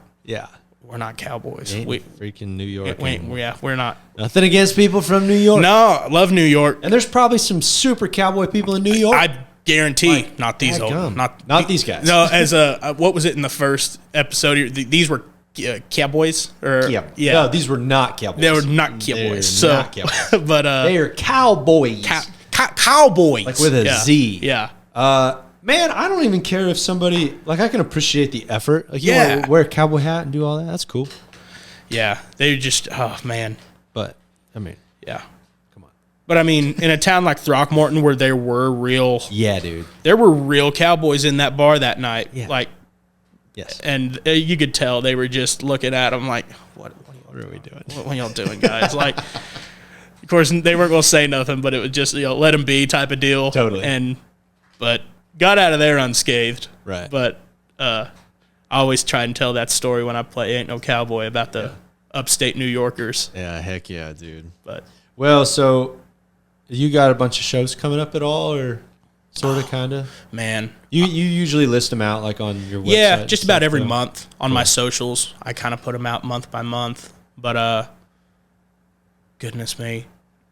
cowboys. We freaking New York. We're not. Nothing against people from New York. No, I love New York, and there's probably some super cowboy people in New York. I guarantee not these old, not these guys. No, as what was it in the first episode? These were cowboys, or yeah. No, these were not cowboys. They were not cowboys. Not cowboys. But they are cowboys. Cowboys, like with a Z. Yeah. Man, I don't even care if somebody I can appreciate the effort. Like, you want to wear a cowboy hat and do all that. That's cool. Yeah, they just man. But I mean, yeah. Come on. But I mean, in a town like Throckmorton where there were real cowboys in that bar that night. Yeah. Like, Yes. and you could tell they were just looking at them like, what What are we doing? are y'all doing, guys? Like, of course, they weren't going to say nothing, but it was just, let them be type of deal. Totally. But got out of there unscathed. Right. But I always try and tell that story when I play Ain't No Cowboy about the upstate New Yorkers. Yeah, heck yeah, dude. But Well, so you got a bunch of shows coming up at all, or sort of, kind of? man, You usually list them out like on your website? yeah, just and about stuff, every though? month on my socials. I kind of put them out month by month. But goodness me,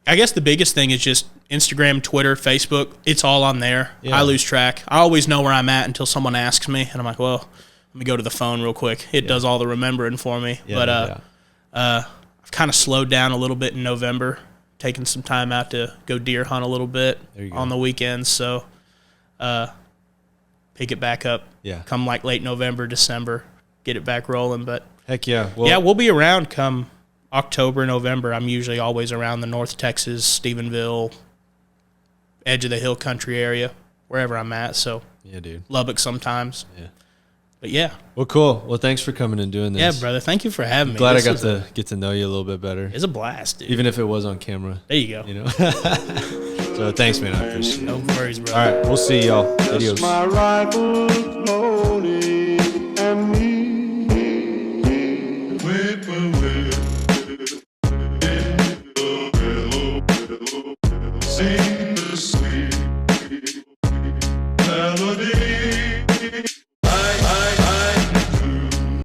I guess the biggest thing is just Instagram, Twitter, Facebook. It's all on there. Yeah. I lose track. I always know where I'm at until someone asks me, and I'm like, well, let me go to the phone real quick. It does all the remembering for me. Yeah, But I've kind of slowed down a little bit in November, taking some time out to go deer hunt a little bit There you go. on the weekends. So pick it back up. Yeah. Come like late November, December, get it back rolling. But Heck yeah. Well, yeah, we'll be around come October, November. I'm usually always around the North Texas, Stephenville, edge of the hill country area, wherever I'm at. So yeah, dude. Lubbock sometimes. Yeah. But yeah. Well, cool. Well, thanks for coming and doing this. Yeah, brother. Thank you for having me. Glad This I got was to get to know you a little bit better, It's a blast, dude. even if it was on camera. There you go. You know. So thanks, man. I appreciate it. No worries, bro. All right, we'll see y'all. Adios. My rifle loaded and me. Whip, whip, whip. See